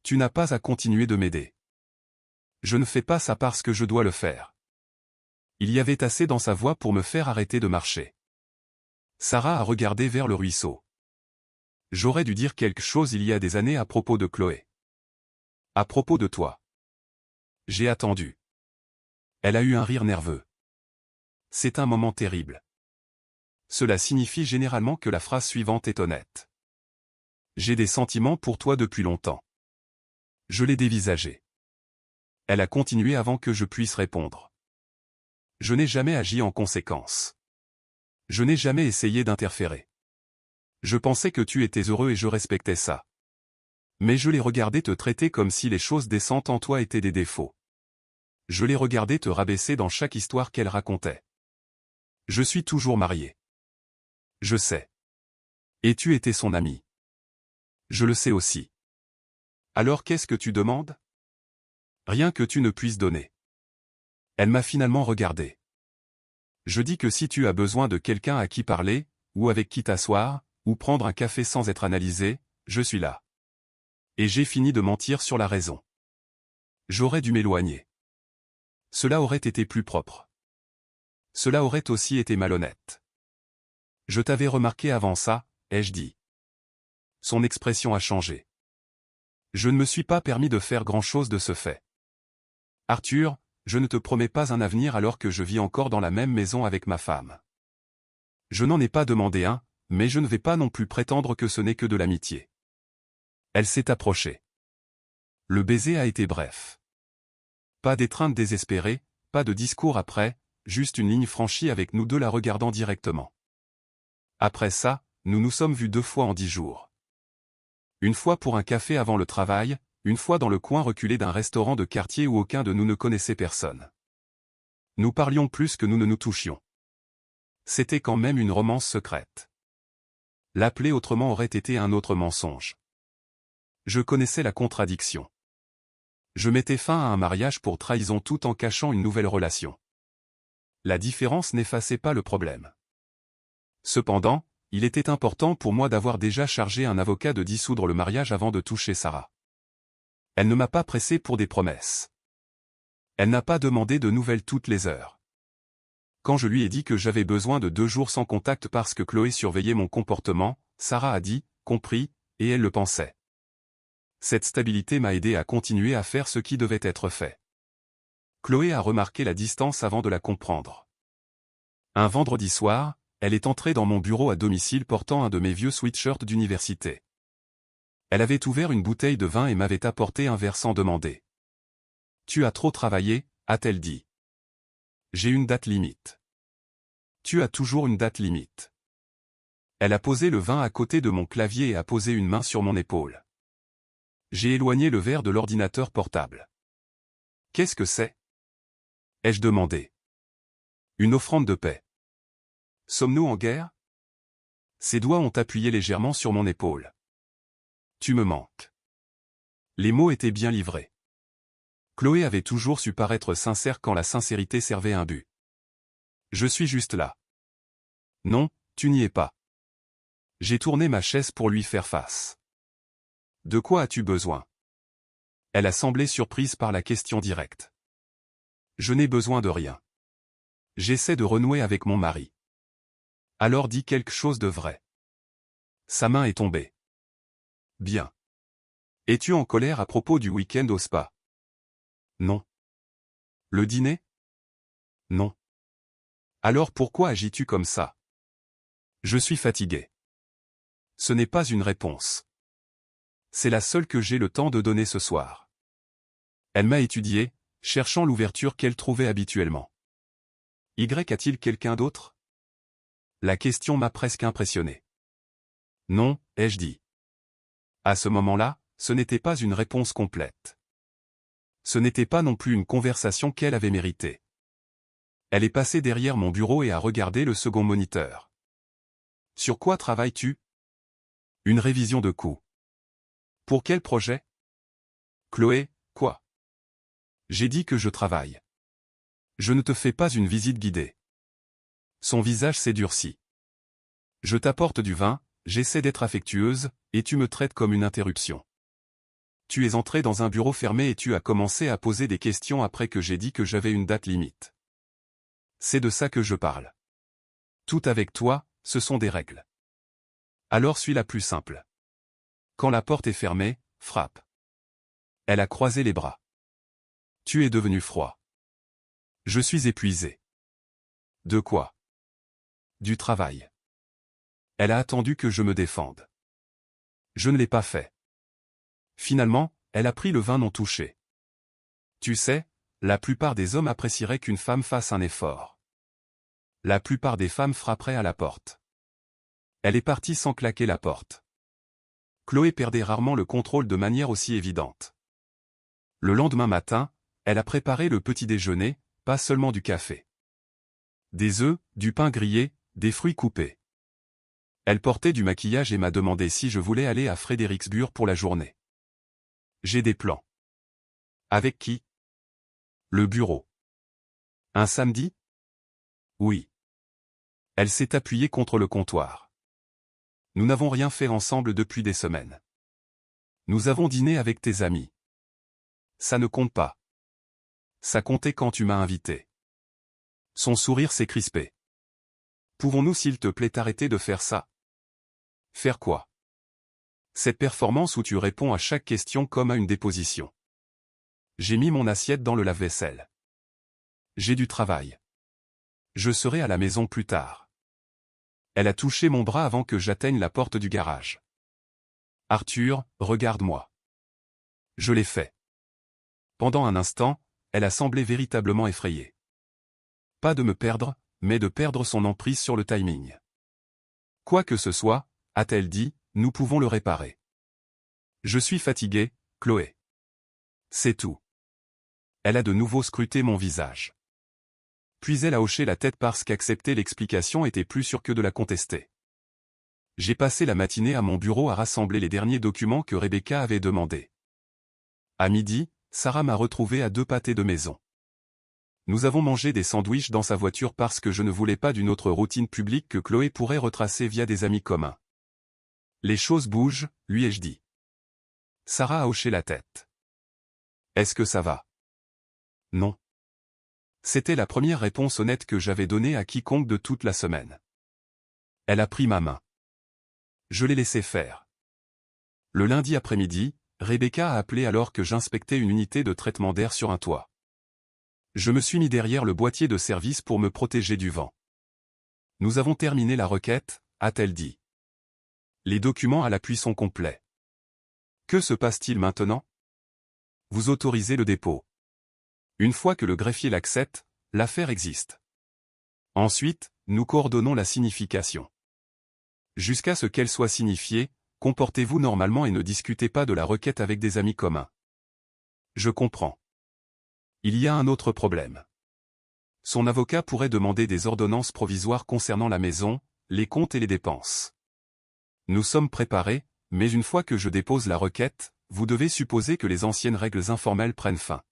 Tu n'as pas à continuer de m'aider. Je ne fais pas ça parce que je dois le faire. Il y avait assez dans sa voix pour me faire arrêter de marcher. Sarah a regardé vers le ruisseau. J'aurais dû dire quelque chose il y a des années à propos de Chloé. À propos de toi. J'ai attendu. Elle a eu un rire nerveux. C'est un moment terrible. Cela signifie généralement que la phrase suivante est honnête. J'ai des sentiments pour toi depuis longtemps. Je l'ai dévisagé. Elle a continué avant que je puisse répondre. Je n'ai jamais agi en conséquence. Je n'ai jamais essayé d'interférer. Je pensais que tu étais heureux et je respectais ça. Mais je l'ai regardé te traiter comme si les choses décentes en toi étaient des défauts. Je l'ai regardé te rabaisser dans chaque histoire qu'elle racontait. Je suis toujours marié. Je sais. Et tu étais son ami. Je le sais aussi. Alors qu'est-ce que tu demandes? Rien que tu ne puisses donner. Elle m'a finalement regardé. Je dis que si tu as besoin de quelqu'un à qui parler, ou avec qui t'asseoir, ou prendre un café sans être analysé, je suis là. Et j'ai fini de mentir sur la raison. J'aurais dû m'éloigner. Cela aurait été plus propre. Cela aurait aussi été malhonnête. Je t'avais remarqué avant ça, ai-je dit. Son expression a changé. Je ne me suis pas permis de faire grand-chose de ce fait. Arthur, je ne te promets pas un avenir alors que je vis encore dans la même maison avec ma femme. Je n'en ai pas demandé un, mais je ne vais pas non plus prétendre que ce n'est que de l'amitié. Elle s'est approchée. Le baiser a été bref. Pas d'étreinte désespérée, pas de discours après, juste une ligne franchie avec nous deux la regardant directement. Après ça, nous nous sommes vus 2 fois en 10 jours. Une fois pour un café avant le travail, une fois dans le coin reculé d'un restaurant de quartier où aucun de nous ne connaissait personne. Nous parlions plus que nous ne nous touchions. C'était quand même une romance secrète. L'appeler autrement aurait été un autre mensonge. Je connaissais la contradiction. Je mettais fin à un mariage pour trahison tout en cachant une nouvelle relation. La différence n'effaçait pas le problème. Cependant, il était important pour moi d'avoir déjà chargé un avocat de dissoudre le mariage avant de toucher Sarah. Elle ne m'a pas pressé pour des promesses. Elle n'a pas demandé de nouvelles toutes les heures. Quand je lui ai dit que j'avais besoin de 2 jours sans contact parce que Chloé surveillait mon comportement, Sarah a dit, compris, et elle le pensait. Cette stabilité m'a aidé à continuer à faire ce qui devait être fait. Chloé a remarqué la distance avant de la comprendre. Un vendredi soir, elle est entrée dans mon bureau à domicile portant un de mes vieux sweatshirts d'université. Elle avait ouvert une bouteille de vin et m'avait apporté un verre sans demander. « Tu as trop travaillé » a-t-elle dit. « J'ai une date limite. » « Tu as toujours une date limite. » Elle a posé le vin à côté de mon clavier et a posé une main sur mon épaule. J'ai éloigné le verre de l'ordinateur portable. « Qu'est-ce que c'est » ai-je demandé. « Une offrande de paix. » « Sommes-nous en guerre » Ses doigts ont appuyé légèrement sur mon épaule. « Tu me manques. » Les mots étaient bien livrés. Chloé avait toujours su paraître sincère quand la sincérité servait un but. Je suis juste là. Non, tu n'y es pas. J'ai tourné ma chaise pour lui faire face. De quoi as-tu besoin ? Elle a semblé surprise par la question directe. Je n'ai besoin de rien. J'essaie de renouer avec mon mari. Alors dis quelque chose de vrai. Sa main est tombée. Bien. Es-tu en colère à propos du week-end au spa ? Non. Le dîner ? Non. Alors pourquoi agis-tu comme ça ? Je suis fatigué. Ce n'est pas une réponse. C'est la seule que j'ai le temps de donner ce soir. Elle m'a étudié, cherchant l'ouverture qu'elle trouvait habituellement. Y a-t-il quelqu'un d'autre ? La question m'a presque impressionné. Non, ai-je dit. À ce moment-là, ce n'était pas une réponse complète. Ce n'était pas non plus une conversation qu'elle avait méritée. Elle est passée derrière mon bureau et a regardé le second moniteur. Sur quoi travailles-tu ? Une révision de coûts. Pour quel projet ? Chloé, quoi ? J'ai dit que je travaille. Je ne te fais pas une visite guidée. Son visage s'est durci. Je t'apporte du vin, j'essaie d'être affectueuse, et tu me traites comme une interruption. Tu es entré dans un bureau fermé et tu as commencé à poser des questions après que j'ai dit que j'avais une date limite. C'est de ça que je parle. Tout avec toi, ce sont des règles. Alors suis la plus simple. Quand la porte est fermée, frappe. Elle a croisé les bras. Tu es devenu froid. Je suis épuisé. De quoi ? Du travail. Elle a attendu que je me défende. Je ne l'ai pas fait. Finalement, elle a pris le vin non touché. Tu sais, la plupart des hommes apprécieraient qu'une femme fasse un effort. La plupart des femmes frapperaient à la porte. Elle est partie sans claquer la porte. Chloé perdait rarement le contrôle de manière aussi évidente. Le lendemain matin, elle a préparé le petit déjeuner, pas seulement du café. Des œufs, du pain grillé, des fruits coupés. Elle portait du maquillage et m'a demandé si je voulais aller à Frederiksburg pour la journée. J'ai des plans. Avec qui ? Le bureau. Un samedi ? Oui. Elle s'est appuyée contre le comptoir. Nous n'avons rien fait ensemble depuis des semaines. Nous avons dîné avec tes amis. Ça ne compte pas. Ça comptait quand tu m'as invité. Son sourire s'est crispé. Pouvons-nous s'il te plaît t'arrêter de faire ça ? Faire quoi ? Cette performance où tu réponds à chaque question comme à une déposition. J'ai mis mon assiette dans le lave-vaisselle. J'ai du travail. Je serai à la maison plus tard. Elle a touché mon bras avant que j'atteigne la porte du garage. Arthur, regarde-moi. Je l'ai fait. Pendant un instant, elle a semblé véritablement effrayée. Pas de me perdre, mais de perdre son emprise sur le timing. Quoi que ce soit, a-t-elle dit, nous pouvons le réparer. Je suis fatiguée, Chloé. C'est tout. Elle a de nouveau scruté mon visage. Puis elle a hoché la tête parce qu'accepter l'explication était plus sûr que de la contester. J'ai passé la matinée à mon bureau à rassembler les derniers documents que Rebecca avait demandés. À midi, Sarah m'a retrouvé à 2 pâtés de maison. Nous avons mangé des sandwichs dans sa voiture parce que je ne voulais pas d'une autre routine publique que Chloé pourrait retracer via des amis communs. Les choses bougent, lui ai-je dit. Sarah a hoché la tête. Est-ce que ça va? Non. C'était la première réponse honnête que j'avais donnée à quiconque de toute la semaine. Elle a pris ma main. Je l'ai laissé faire. Le lundi après-midi, Rebecca a appelé alors que j'inspectais une unité de traitement d'air sur un toit. Je me suis mis derrière le boîtier de service pour me protéger du vent. Nous avons terminé la requête, a-t-elle dit. Les documents à l'appui sont complets. Que se passe-t-il maintenant? Vous autorisez le dépôt. Une fois que le greffier l'accepte, l'affaire existe. Ensuite, nous coordonnons la signification. Jusqu'à ce qu'elle soit signifiée, comportez-vous normalement et ne discutez pas de la requête avec des amis communs. Je comprends. Il y a un autre problème. Son avocat pourrait demander des ordonnances provisoires concernant la maison, les comptes et les dépenses. Nous sommes préparés, mais une fois que je dépose la requête, vous devez supposer que les anciennes règles informelles prennent fin.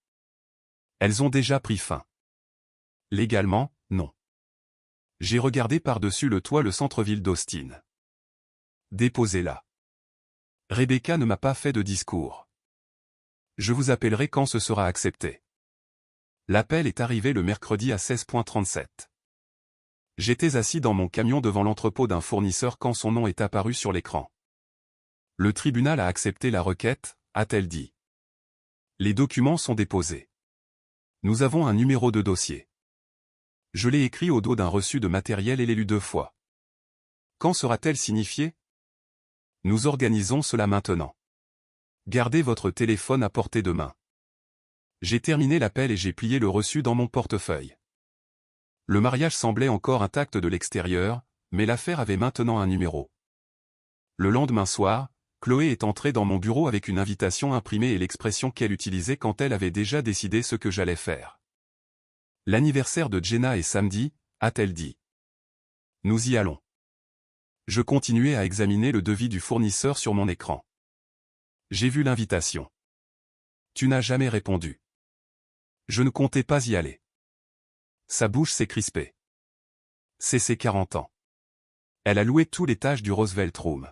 Elles ont déjà pris fin. Légalement, non. J'ai regardé par-dessus le toit le centre-ville d'Austin. Déposez-la. Rebecca ne m'a pas fait de discours. Je vous appellerai quand ce sera accepté. L'appel est arrivé le mercredi à 16h37. J'étais assis dans mon camion devant l'entrepôt d'un fournisseur quand son nom est apparu sur l'écran. Le tribunal a accepté la requête, a-t-elle dit. Les documents sont déposés. Nous avons un numéro de dossier. Je l'ai écrit au dos d'un reçu de matériel et l'ai lu 2 fois. Quand sera-t-elle signifiée? Nous organisons cela maintenant. Gardez votre téléphone à portée de main. J'ai terminé l'appel et j'ai plié le reçu dans mon portefeuille. Le mariage semblait encore intact de l'extérieur, mais l'affaire avait maintenant un numéro. Le lendemain soir, Chloé est entrée dans mon bureau avec une invitation imprimée et l'expression qu'elle utilisait quand elle avait déjà décidé ce que j'allais faire. L'anniversaire de Jenna est samedi, a-t-elle dit. Nous y allons. Je continuais à examiner le devis du fournisseur sur mon écran. J'ai vu l'invitation. Tu n'as jamais répondu. Je ne comptais pas y aller. Sa bouche s'est crispée. C'est ses 40 ans. Elle a loué tout l'étage du Roosevelt Room.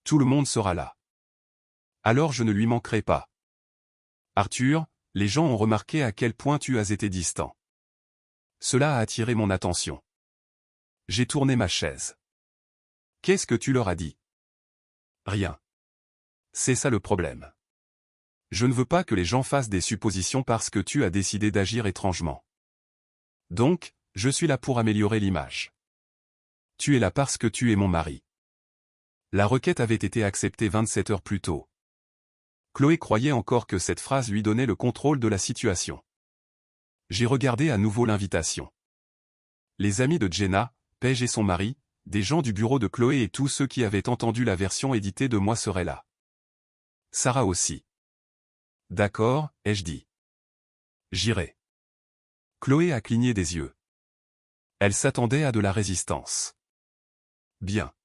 Tout le monde sera là. Alors je ne lui manquerai pas. Arthur, les gens ont remarqué à quel point tu as été distant. Cela a attiré mon attention. J'ai tourné ma chaise. Qu'est-ce que tu leur as dit? Rien. C'est ça le problème. Je ne veux pas que les gens fassent des suppositions parce que tu as décidé d'agir étrangement. Donc, je suis là pour améliorer l'image. Tu es là parce que tu es mon mari. La requête avait été acceptée 27 heures plus tôt. Chloé croyait encore que cette phrase lui donnait le contrôle de la situation. J'ai regardé à nouveau l'invitation. Les amis de Jenna, Paige et son mari, des gens du bureau de Chloé et tous ceux qui avaient entendu la version éditée de moi seraient là. Sarah aussi. D'accord, ai-je dit. J'irai. Chloé a cligné des yeux. Elle s'attendait à de la résistance. Bien.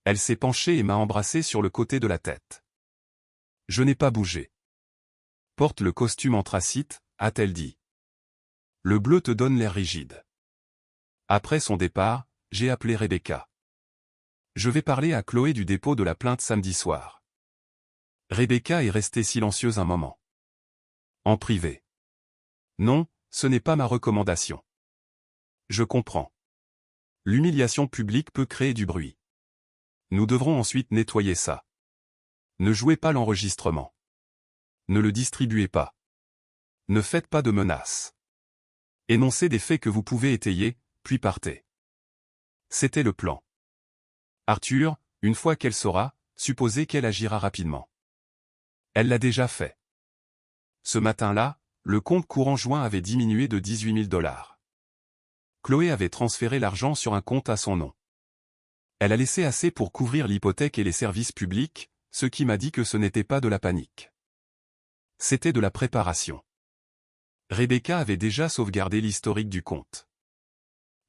Elle s'est penchée et m'a embrassé sur le côté de la tête. Je n'ai pas bougé. Porte le costume anthracite, a-t-elle dit. Le bleu te donne l'air rigide. Après son départ, j'ai appelé Rebecca. Je vais parler à Chloé du dépôt de la plainte samedi soir. Rebecca est restée silencieuse un moment. En privé. Non, ce n'est pas ma recommandation. Je comprends. L'humiliation publique peut créer du bruit. Nous devrons ensuite nettoyer ça. Ne jouez pas l'enregistrement. Ne le distribuez pas. Ne faites pas de menaces. Énoncez des faits que vous pouvez étayer, puis partez. C'était le plan. Arthur, une fois qu'elle saura, supposez qu'elle agira rapidement. Elle l'a déjà fait. Ce matin-là, le compte courant joint avait diminué de 18 000 $. Chloé avait transféré l'argent sur un compte à son nom. Elle a laissé assez pour couvrir l'hypothèque et les services publics, ce qui m'a dit que ce n'était pas de la panique. C'était de la préparation. Rebecca avait déjà sauvegardé l'historique du compte.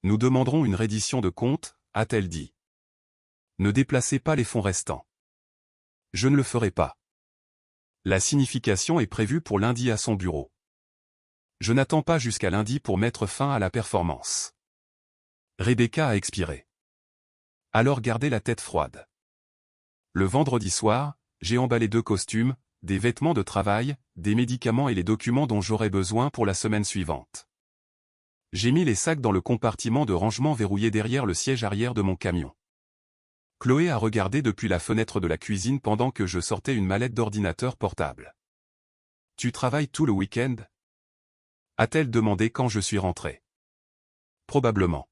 Nous demanderons une reddition de compte, a-t-elle dit. Ne déplacez pas les fonds restants. Je ne le ferai pas. La signification est prévue pour lundi à son bureau. Je n'attends pas jusqu'à lundi pour mettre fin à la performance. Rebecca a expiré. Alors gardez la tête froide. Le vendredi soir, j'ai emballé 2 costumes, des vêtements de travail, des médicaments et les documents dont j'aurai besoin pour la semaine suivante. J'ai mis les sacs dans le compartiment de rangement verrouillé derrière le siège arrière de mon camion. Chloé a regardé depuis la fenêtre de la cuisine pendant que je sortais une mallette d'ordinateur portable. « Tu travailles tout le week-end » a-t-elle demandé quand je suis rentré. « Probablement. »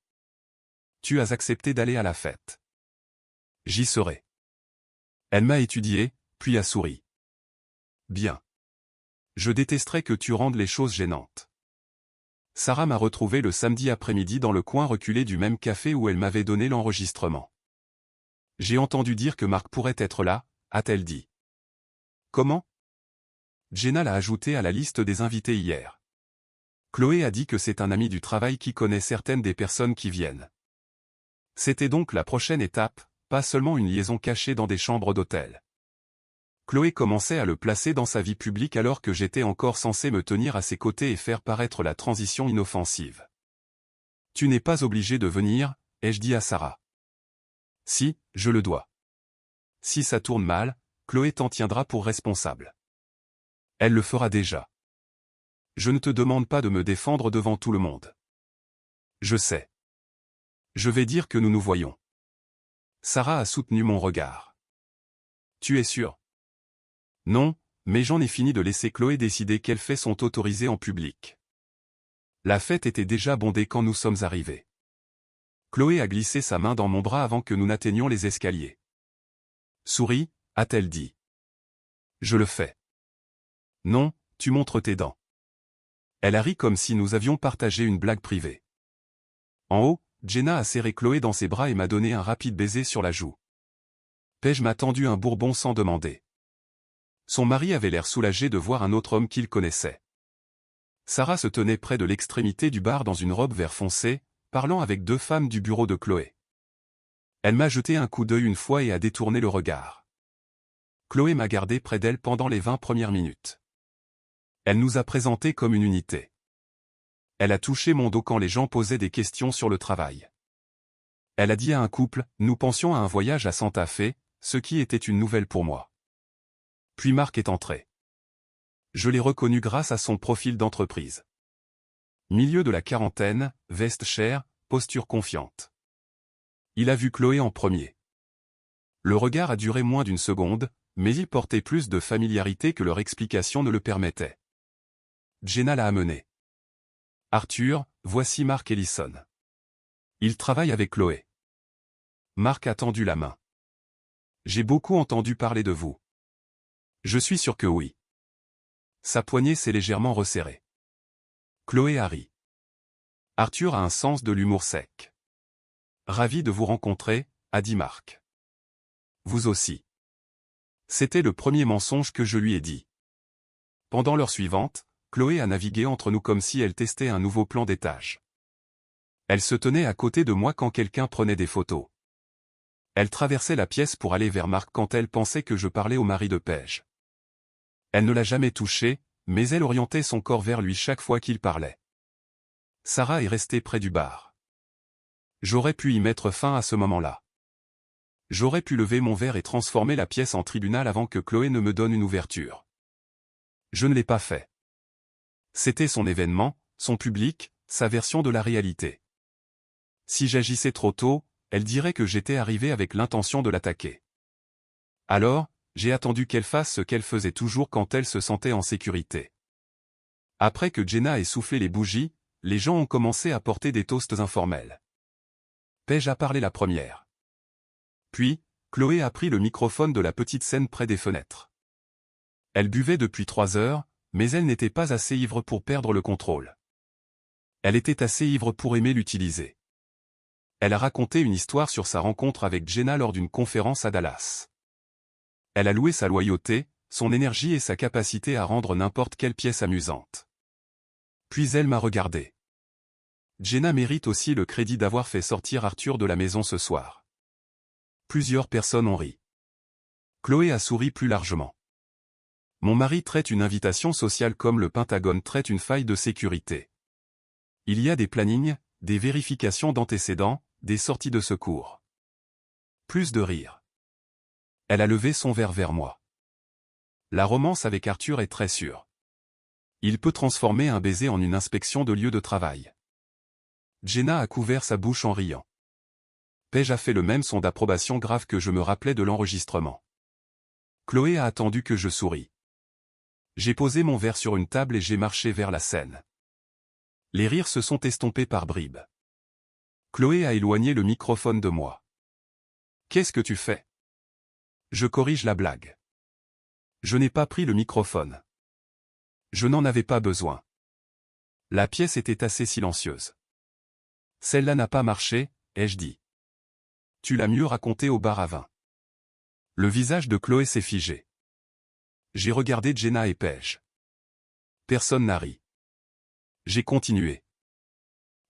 « Tu as accepté d'aller à la fête. »« J'y serai. » Elle m'a étudié, puis a souri. « Bien. Je détesterais que tu rendes les choses gênantes. » Sarah m'a retrouvé le samedi après-midi dans le coin reculé du même café où elle m'avait donné l'enregistrement. « J'ai entendu dire que Marc pourrait être là », a-t-elle dit. « Comment ?» Jenna l'a ajouté à la liste des invités hier. Chloé a dit que c'est un ami du travail qui connaît certaines des personnes qui viennent. C'était donc la prochaine étape, pas seulement une liaison cachée dans des chambres d'hôtel. Chloé commençait à le placer dans sa vie publique alors que j'étais encore censé me tenir à ses côtés et faire paraître la transition inoffensive. « Tu n'es pas obligé de venir, ai-je dit à Sarah. « Si, je le dois. Si ça tourne mal, Chloé t'en tiendra pour responsable. Elle le fera déjà. Je ne te demande pas de me défendre devant tout le monde. Je sais. Je vais dire que nous nous voyons. » Sarah a soutenu mon regard. « Tu es sûr ? » Non, mais j'en ai fini de laisser Chloé décider quels faits sont autorisés en public. La fête était déjà bondée quand nous sommes arrivés. Chloé a glissé sa main dans mon bras avant que nous n'atteignions les escaliers. « Souris », a-t-elle dit. « Je le fais. »« Non, tu montres tes dents. » Elle a ri comme si nous avions partagé une blague privée. En haut, Jenna a serré Chloé dans ses bras et m'a donné un rapide baiser sur la joue. Paige m'a tendu un bourbon sans demander. Son mari avait l'air soulagé de voir un autre homme qu'il connaissait. Sarah se tenait près de l'extrémité du bar dans une robe vert foncé, parlant avec 2 femmes du bureau de Chloé. Elle m'a jeté un coup d'œil une fois et a détourné le regard. Chloé m'a gardé près d'elle pendant les 20 premières minutes. Elle nous a présentés comme une unité. Elle a touché mon dos quand les gens posaient des questions sur le travail. Elle a dit à un couple, nous pensions à un voyage à Santa Fe, ce qui était une nouvelle pour moi. Puis Marc est entré. Je l'ai reconnu grâce à son profil d'entreprise. Milieu de la quarantaine, veste chère, posture confiante. Il a vu Chloé en premier. Le regard a duré moins d'1 seconde, mais il portait plus de familiarité que leur explication ne le permettait. Jenna l'a amené. « Arthur, voici Marc Ellison. Il travaille avec Chloé. » Marc a tendu la main. « J'ai beaucoup entendu parler de vous. » « Je suis sûr que oui. » Sa poignée s'est légèrement resserrée. Chloé a ri. Arthur a un sens de l'humour sec. « Ravi de vous rencontrer, » a dit Marc. « Vous aussi. » C'était le premier mensonge que je lui ai dit. Pendant l'heure suivante, Chloé a navigué entre nous comme si elle testait un nouveau plan d'étage. Elle se tenait à côté de moi quand quelqu'un prenait des photos. Elle traversait la pièce pour aller vers Marc quand elle pensait que je parlais au mari de Paige. Elle ne l'a jamais touché, mais elle orientait son corps vers lui chaque fois qu'il parlait. Sarah est restée près du bar. J'aurais pu y mettre fin à ce moment-là. J'aurais pu lever mon verre et transformer la pièce en tribunal avant que Chloé ne me donne une ouverture. Je ne l'ai pas fait. C'était son événement, son public, sa version de la réalité. Si j'agissais trop tôt, elle dirait que j'étais arrivé avec l'intention de l'attaquer. Alors, j'ai attendu qu'elle fasse ce qu'elle faisait toujours quand elle se sentait en sécurité. Après que Jenna ait soufflé les bougies, les gens ont commencé à porter des toasts informels. Paige a parlé la première. Puis, Chloé a pris le microphone de la petite scène près des fenêtres. Elle buvait depuis 3 heures, mais elle n'était pas assez ivre pour perdre le contrôle. Elle était assez ivre pour aimer l'utiliser. Elle a raconté une histoire sur sa rencontre avec Jenna lors d'une conférence à Dallas. Elle a loué sa loyauté, son énergie et sa capacité à rendre n'importe quelle pièce amusante. Puis elle m'a regardé. Jenna mérite aussi le crédit d'avoir fait sortir Arthur de la maison ce soir. Plusieurs personnes ont ri. Chloé a souri plus largement. Mon mari traite une invitation sociale comme le Pentagone traite une faille de sécurité. Il y a des plannings, des vérifications d'antécédents, des sorties de secours. Plus de rire. Elle a levé son verre vers moi. La romance avec Arthur est très sûre. Il peut transformer un baiser en une inspection de lieu de travail. Jenna a couvert sa bouche en riant. Paige a fait le même son d'approbation grave que je me rappelais de l'enregistrement. Chloé a attendu que je souris. J'ai posé mon verre sur une table et j'ai marché vers la scène. Les rires se sont estompés par bribes. Chloé a éloigné le microphone de moi. Qu'est-ce que tu fais? Je corrige la blague. Je n'ai pas pris le microphone. Je n'en avais pas besoin. La pièce était assez silencieuse. Celle-là n'a pas marché, ai-je dit. Tu l'as mieux raconté au bar à vin. Le visage de Chloé s'est figé. J'ai regardé Jenna et Paige. Personne n'a ri. J'ai continué.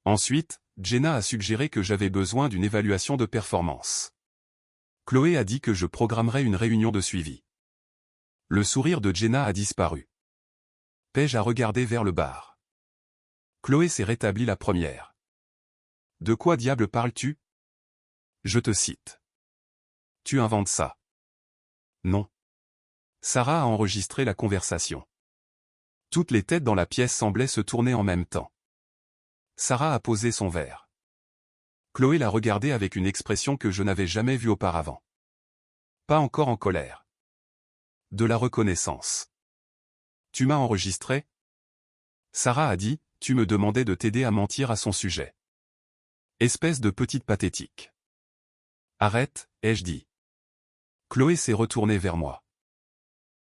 Ensuite, Jenna a suggéré que j'avais besoin d'une évaluation de performance. Chloé a dit que je programmerais une réunion de suivi. Le sourire de Jenna a disparu. Paige a regardé vers le bar. Chloé s'est rétablie la première. De quoi diable parles-tu? Je te cite. Tu inventes ça. Non. Sarah a enregistré la conversation. Toutes les têtes dans la pièce semblaient se tourner en même temps. Sarah a posé son verre. Chloé l'a regardé avec une expression que je n'avais jamais vue auparavant. Pas encore en colère. De la reconnaissance. Tu m'as enregistré? Sarah a dit, tu me demandais de t'aider à mentir à son sujet. Espèce de petite pathétique. Arrête, ai-je dit. Chloé s'est retournée vers moi.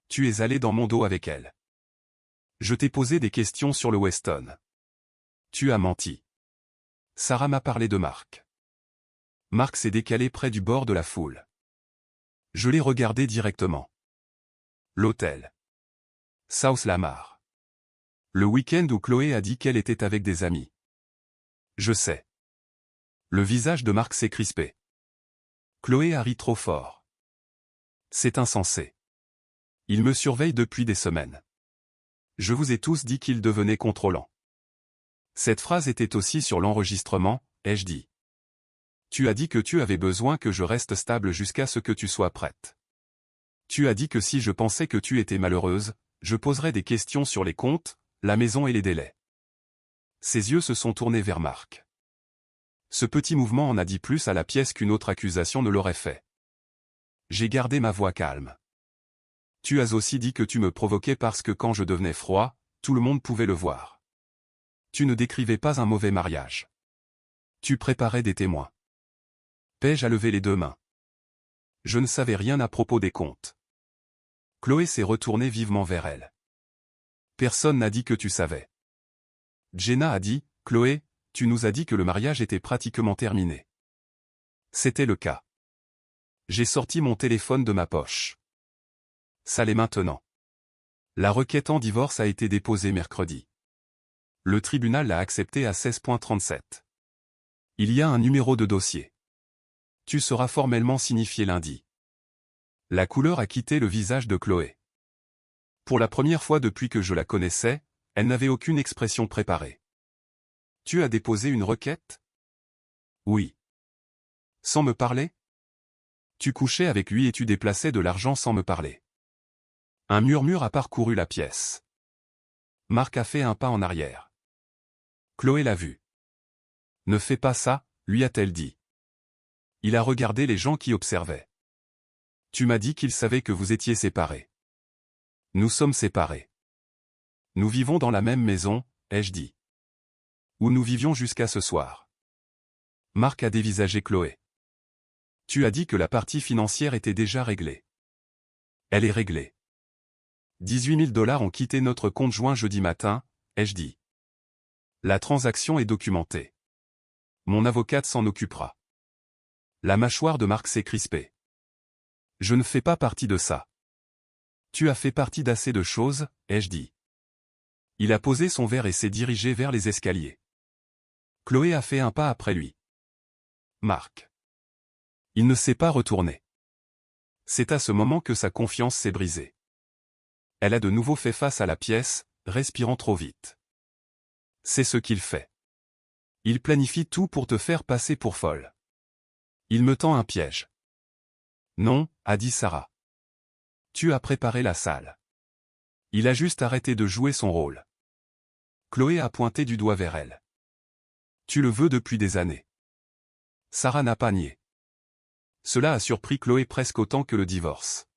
Tu es allé dans mon dos avec elle. Je t'ai posé des questions sur le Weston. Tu as menti. Sarah m'a parlé de Marc. Marc s'est décalé près du bord de la foule. Je l'ai regardé directement. L'hôtel. South Lamar. Le week-end où Chloé a dit qu'elle était avec des amis. Je sais. Le visage de Marc s'est crispé. Chloé a ri trop fort. C'est insensé. Il me surveille depuis des semaines. Je vous ai tous dit qu'il devenait contrôlant. Cette phrase était aussi sur l'enregistrement, ai-je dit. Tu as dit que tu avais besoin que je reste stable jusqu'à ce que tu sois prête. Tu as dit que si je pensais que tu étais malheureuse, je poserais des questions sur les comptes, la maison et les délais. Ses yeux se sont tournés vers Marc. Ce petit mouvement en a dit plus à la pièce qu'une autre accusation ne l'aurait fait. J'ai gardé ma voix calme. Tu as aussi dit que tu me provoquais parce que quand je devenais froid, tout le monde pouvait le voir. Tu ne décrivais pas un mauvais mariage. Tu préparais des témoins. Paige a levé les deux mains. Je ne savais rien à propos des comptes. Chloé s'est retournée vivement vers elle. Personne n'a dit que tu savais. Jenna a dit, Chloé, tu nous as dit que le mariage était pratiquement terminé. C'était le cas. J'ai sorti mon téléphone de ma poche. Ça l'est maintenant. La requête en divorce a été déposée mercredi. Le tribunal l'a acceptée à 16,37. Il y a un numéro de dossier. Tu seras formellement signifié lundi. La couleur a quitté le visage de Chloé. Pour la première fois depuis que je la connaissais, elle n'avait aucune expression préparée. Tu as déposé une requête? Oui. Sans me parler? Tu couchais avec lui et tu déplaçais de l'argent sans me parler. Un murmure a parcouru la pièce. Marc a fait un pas en arrière. Chloé l'a vu. Ne fais pas ça, lui a-t-elle dit. Il a regardé les gens qui observaient. Tu m'as dit qu'il savait que vous étiez séparés. Nous sommes séparés. Nous vivons dans la même maison, ai-je dit. Où nous vivions jusqu'à ce soir. Marc a dévisagé Chloé. Tu as dit que la partie financière était déjà réglée. Elle est réglée. 18 000 $ ont quitté notre compte joint jeudi matin, ai-je dit. La transaction est documentée. Mon avocate s'en occupera. La mâchoire de Marc s'est crispée. Je ne fais pas partie de ça. Tu as fait partie d'assez de choses, ai-je dit. Il a posé son verre et s'est dirigé vers les escaliers. Chloé a fait un pas après lui. Marc. Il ne s'est pas retourné. C'est à ce moment que sa confiance s'est brisée. Elle a de nouveau fait face à la pièce, respirant trop vite. C'est ce qu'il fait. Il planifie tout pour te faire passer pour folle. Il me tend un piège. Non, a dit Sarah. Tu as préparé la salle. Il a juste arrêté de jouer son rôle. Chloé a pointé du doigt vers elle. Tu le veux depuis des années. Sarah n'a pas nié. Cela a surpris Chloé presque autant que le divorce.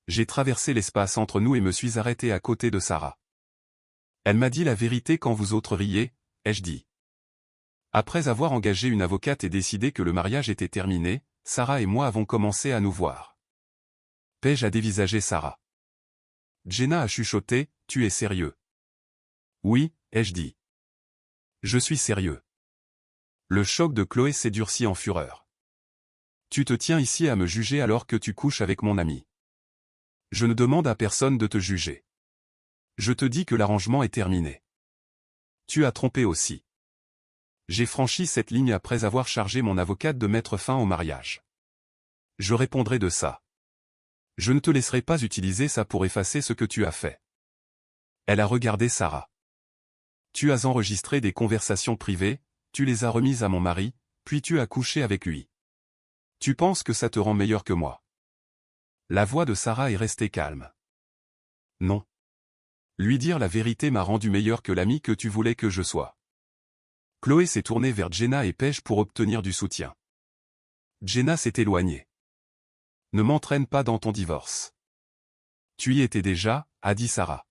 J'ai traversé l'espace entre nous et me suis arrêté à côté de Sarah. Elle m'a dit la vérité quand vous autres riez, ai-je dit. Après avoir engagé une avocate et décidé que le mariage était terminé, Sarah et moi avons commencé à nous voir. Paige a dévisagé Sarah. Jenna a chuchoté, tu es sérieux? Oui, ai-je dit. Je suis sérieux. Le choc de Chloé s'est durci en fureur. Tu te tiens ici à me juger alors que tu couches avec mon ami. Je ne demande à personne de te juger. Je te dis que l'arrangement est terminé. Tu as trompé aussi. J'ai franchi cette ligne après avoir chargé mon avocate de mettre fin au mariage. Je répondrai de ça. Je ne te laisserai pas utiliser ça pour effacer ce que tu as fait. Elle a regardé Sarah. Tu as enregistré des conversations privées, tu les as remises à mon mari, puis tu as couché avec lui. Tu penses que ça te rend meilleur que moi? La voix de Sarah est restée calme. Non. Lui dire la vérité m'a rendu meilleur que l'ami que tu voulais que je sois. Chloé s'est tournée vers Jenna et Paige pour obtenir du soutien. Jenna s'est éloignée. Ne m'entraîne pas dans ton divorce. Tu y étais déjà, a dit Sarah.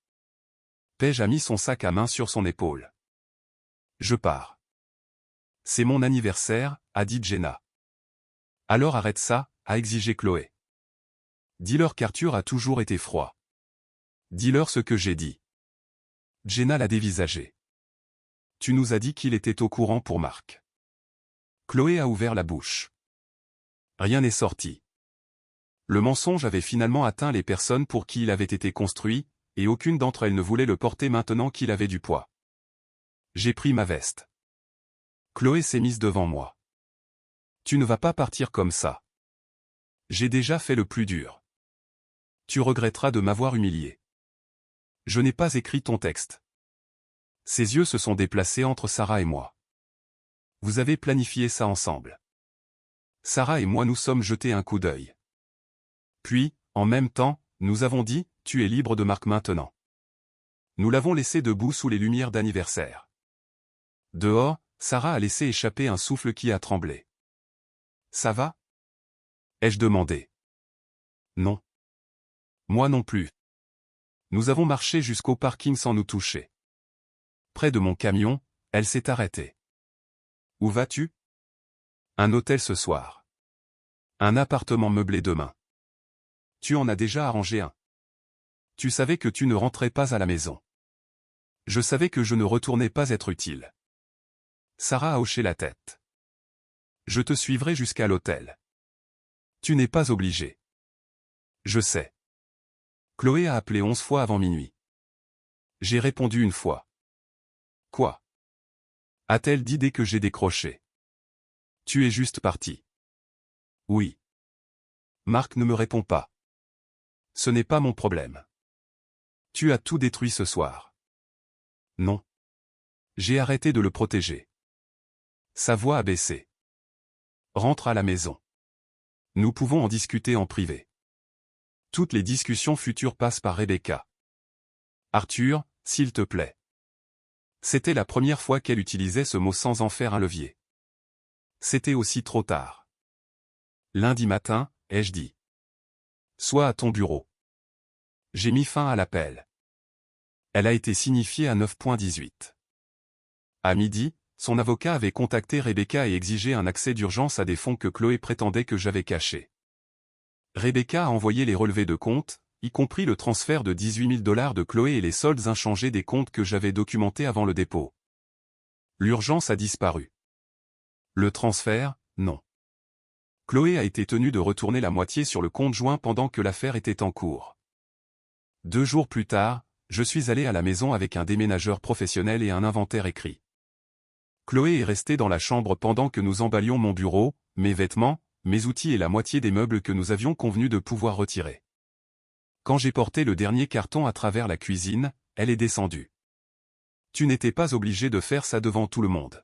Paige a mis son sac à main sur son épaule. Je pars. C'est mon anniversaire, a dit Jenna. Alors arrête ça, a exigé Chloé. Dis-leur qu'Arthur a toujours été froid. Dis-leur ce que j'ai dit. Jenna l'a dévisagé. Tu nous as dit qu'il était au courant pour Marc. Chloé a ouvert la bouche. Rien n'est sorti. Le mensonge avait finalement atteint les personnes pour qui il avait été construit, et aucune d'entre elles ne voulait le porter maintenant qu'il avait du poids. J'ai pris ma veste. Chloé s'est mise devant moi. Tu ne vas pas partir comme ça. J'ai déjà fait le plus dur. Tu regretteras de m'avoir humilié. Je n'ai pas écrit ton texte. Ses yeux se sont déplacés entre Sarah et moi. Vous avez planifié ça ensemble. Sarah et moi nous sommes jetés un coup d'œil. Puis, en même temps, nous avons dit, tu es libre de Marc maintenant. Nous l'avons laissé debout sous les lumières d'anniversaire. Dehors, Sarah a laissé échapper un souffle qui a tremblé. Ça va? Ai-je demandé. Non. Moi non plus. Nous avons marché jusqu'au parking sans nous toucher. Près de mon camion, elle s'est arrêtée. Où vas-tu? Un hôtel ce soir. Un appartement meublé demain. Tu en as déjà arrangé un. Tu savais que tu ne rentrais pas à la maison. Je savais que je ne retournais pas être utile. Sarah a hoché la tête. Je te suivrai jusqu'à l'hôtel. Tu n'es pas obligé. Je sais. Chloé a appelé 11 fois avant minuit. J'ai répondu une fois. Quoi? A-t-elle dit dès que j'ai décroché? Tu es juste parti. Oui. Marc ne me répond pas. Ce n'est pas mon problème. Tu as tout détruit ce soir. Non. J'ai arrêté de le protéger. Sa voix a baissé. Rentre à la maison. Nous pouvons en discuter en privé. Toutes les discussions futures passent par Rebecca. Arthur, s'il te plaît. C'était la première fois qu'elle utilisait ce mot sans en faire un levier. C'était aussi trop tard. Lundi matin, ai-je dit. Sois à ton bureau. J'ai mis fin à l'appel. Elle a été signifiée à 9h18. À midi, son avocat avait contacté Rebecca et exigé un accès d'urgence à des fonds que Chloé prétendait que j'avais cachés. Rebecca a envoyé les relevés de compte, y compris le transfert de $18 000 de Chloé et les soldes inchangés des comptes que j'avais documentés avant le dépôt. L'urgence a disparu. Le transfert, non. Chloé a été tenue de retourner la moitié sur le compte joint pendant que l'affaire était en cours. 2 jours plus tard, je suis allé à la maison avec un déménageur professionnel et un inventaire écrit. Chloé est restée dans la chambre pendant que nous emballions mon bureau, mes vêtements, mes outils et la moitié des meubles que nous avions convenu de pouvoir retirer. Quand j'ai porté le dernier carton à travers la cuisine, elle est descendue. Tu n'étais pas obligé de faire ça devant tout le monde.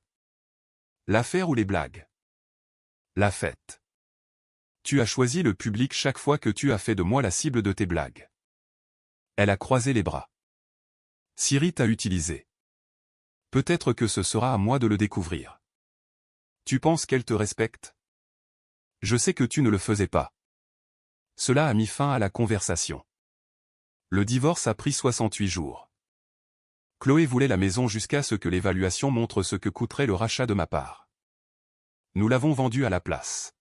L'affaire ou les blagues? La fête. Tu as choisi le public chaque fois que tu as fait de moi la cible de tes blagues. Elle a croisé les bras. Siri t'a utilisé. Peut-être que ce sera à moi de le découvrir. Tu penses qu'elle te respecte? Je sais que tu ne le faisais pas. Cela a mis fin à la conversation. Le divorce a pris 68 jours. Chloé voulait la maison jusqu'à ce que l'évaluation montre ce que coûterait le rachat de ma part. Nous l'avons vendu à la place.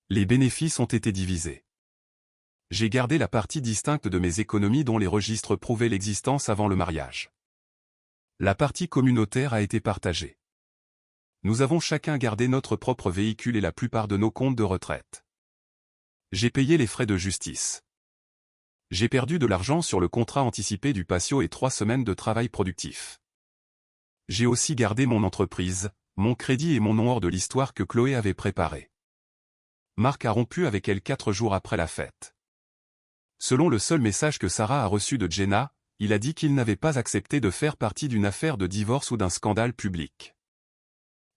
Les bénéfices ont été divisés. J'ai gardé la partie distincte de mes économies dont les registres prouvaient l'existence avant le mariage. La partie communautaire a été partagée. Nous avons chacun gardé notre propre véhicule et la plupart de nos comptes de retraite. J'ai payé les frais de justice. J'ai perdu de l'argent sur le contrat anticipé du patio et 3 semaines de travail productif. J'ai aussi gardé mon entreprise, mon crédit et mon nom hors de l'histoire que Chloé avait préparée. Marc a rompu avec elle 4 jours après la fête. Selon le seul message que Sarah a reçu de Jenna, il a dit qu'il n'avait pas accepté de faire partie d'une affaire de divorce ou d'un scandale public.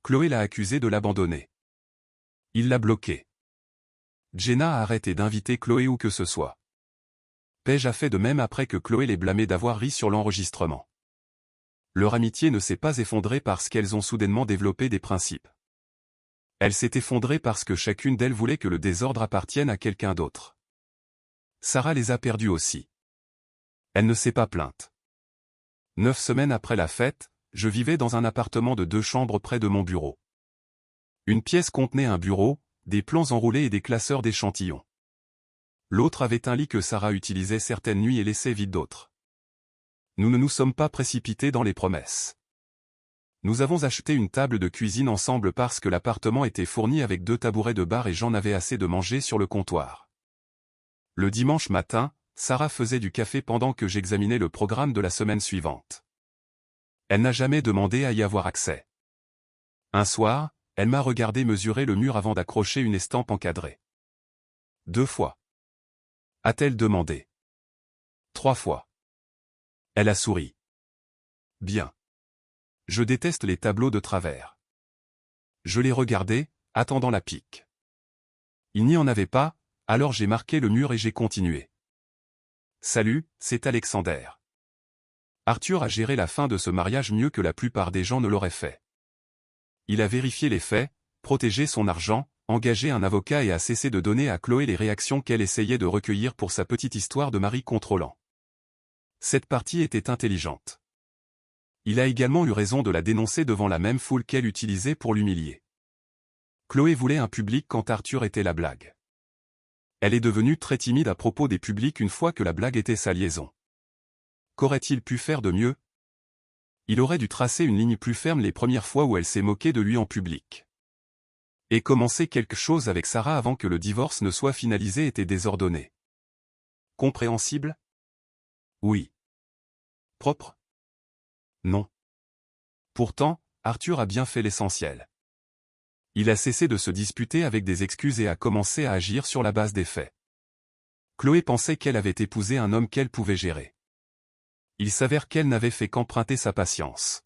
Chloé l'a accusé de l'abandonner. Il l'a bloqué. Jenna a arrêté d'inviter Chloé où que ce soit. Paige a fait de même après que Chloé l'ait blâmé d'avoir ri sur l'enregistrement. Leur amitié ne s'est pas effondrée parce qu'elles ont soudainement développé des principes. Elle s'est effondrée parce que chacune d'elles voulait que le désordre appartienne à quelqu'un d'autre. Sarah les a perdues aussi. Elle ne s'est pas plainte. 9 semaines après la fête, je vivais dans un appartement de 2 chambres près de mon bureau. Une pièce contenait un bureau, des plans enroulés et des classeurs d'échantillons. L'autre avait un lit que Sarah utilisait certaines nuits et laissait vide d'autres. Nous ne nous sommes pas précipités dans les promesses. Nous avons acheté une table de cuisine ensemble parce que l'appartement était fourni avec 2 tabourets de bar et j'en avais assez de manger sur le comptoir. Le dimanche matin, Sarah faisait du café pendant que j'examinais le programme de la semaine suivante. Elle n'a jamais demandé à y avoir accès. Un soir, elle m'a regardé mesurer le mur avant d'accrocher une estampe encadrée. 2 fois. A-t-elle demandé? 3 fois. Elle a souri. Bien. Je déteste les tableaux de travers. Je les regardais, attendant la pique. Il n'y en avait pas, alors j'ai marqué le mur et j'ai continué. Salut, c'est Alexander. Arthur a géré la fin de ce mariage mieux que la plupart des gens ne l'auraient fait. Il a vérifié les faits, protégé son argent, engagé un avocat et a cessé de donner à Chloé les réactions qu'elle essayait de recueillir pour sa petite histoire de mari contrôlant. Cette partie était intelligente. Il a également eu raison de la dénoncer devant la même foule qu'elle utilisait pour l'humilier. Chloé voulait un public quand Arthur était la blague. Elle est devenue très timide à propos des publics une fois que la blague était sa liaison. Qu'aurait-il pu faire de mieux? Il aurait dû tracer une ligne plus ferme les premières fois où elle s'est moquée de lui en public. Et commencer quelque chose avec Sarah avant que le divorce ne soit finalisé était désordonné. Compréhensible? Oui. Propre? Non. Pourtant, Arthur a bien fait l'essentiel. Il a cessé de se disputer avec des excuses et a commencé à agir sur la base des faits. Chloé pensait qu'elle avait épousé un homme qu'elle pouvait gérer. Il s'avère qu'elle n'avait fait qu'emprunter sa patience.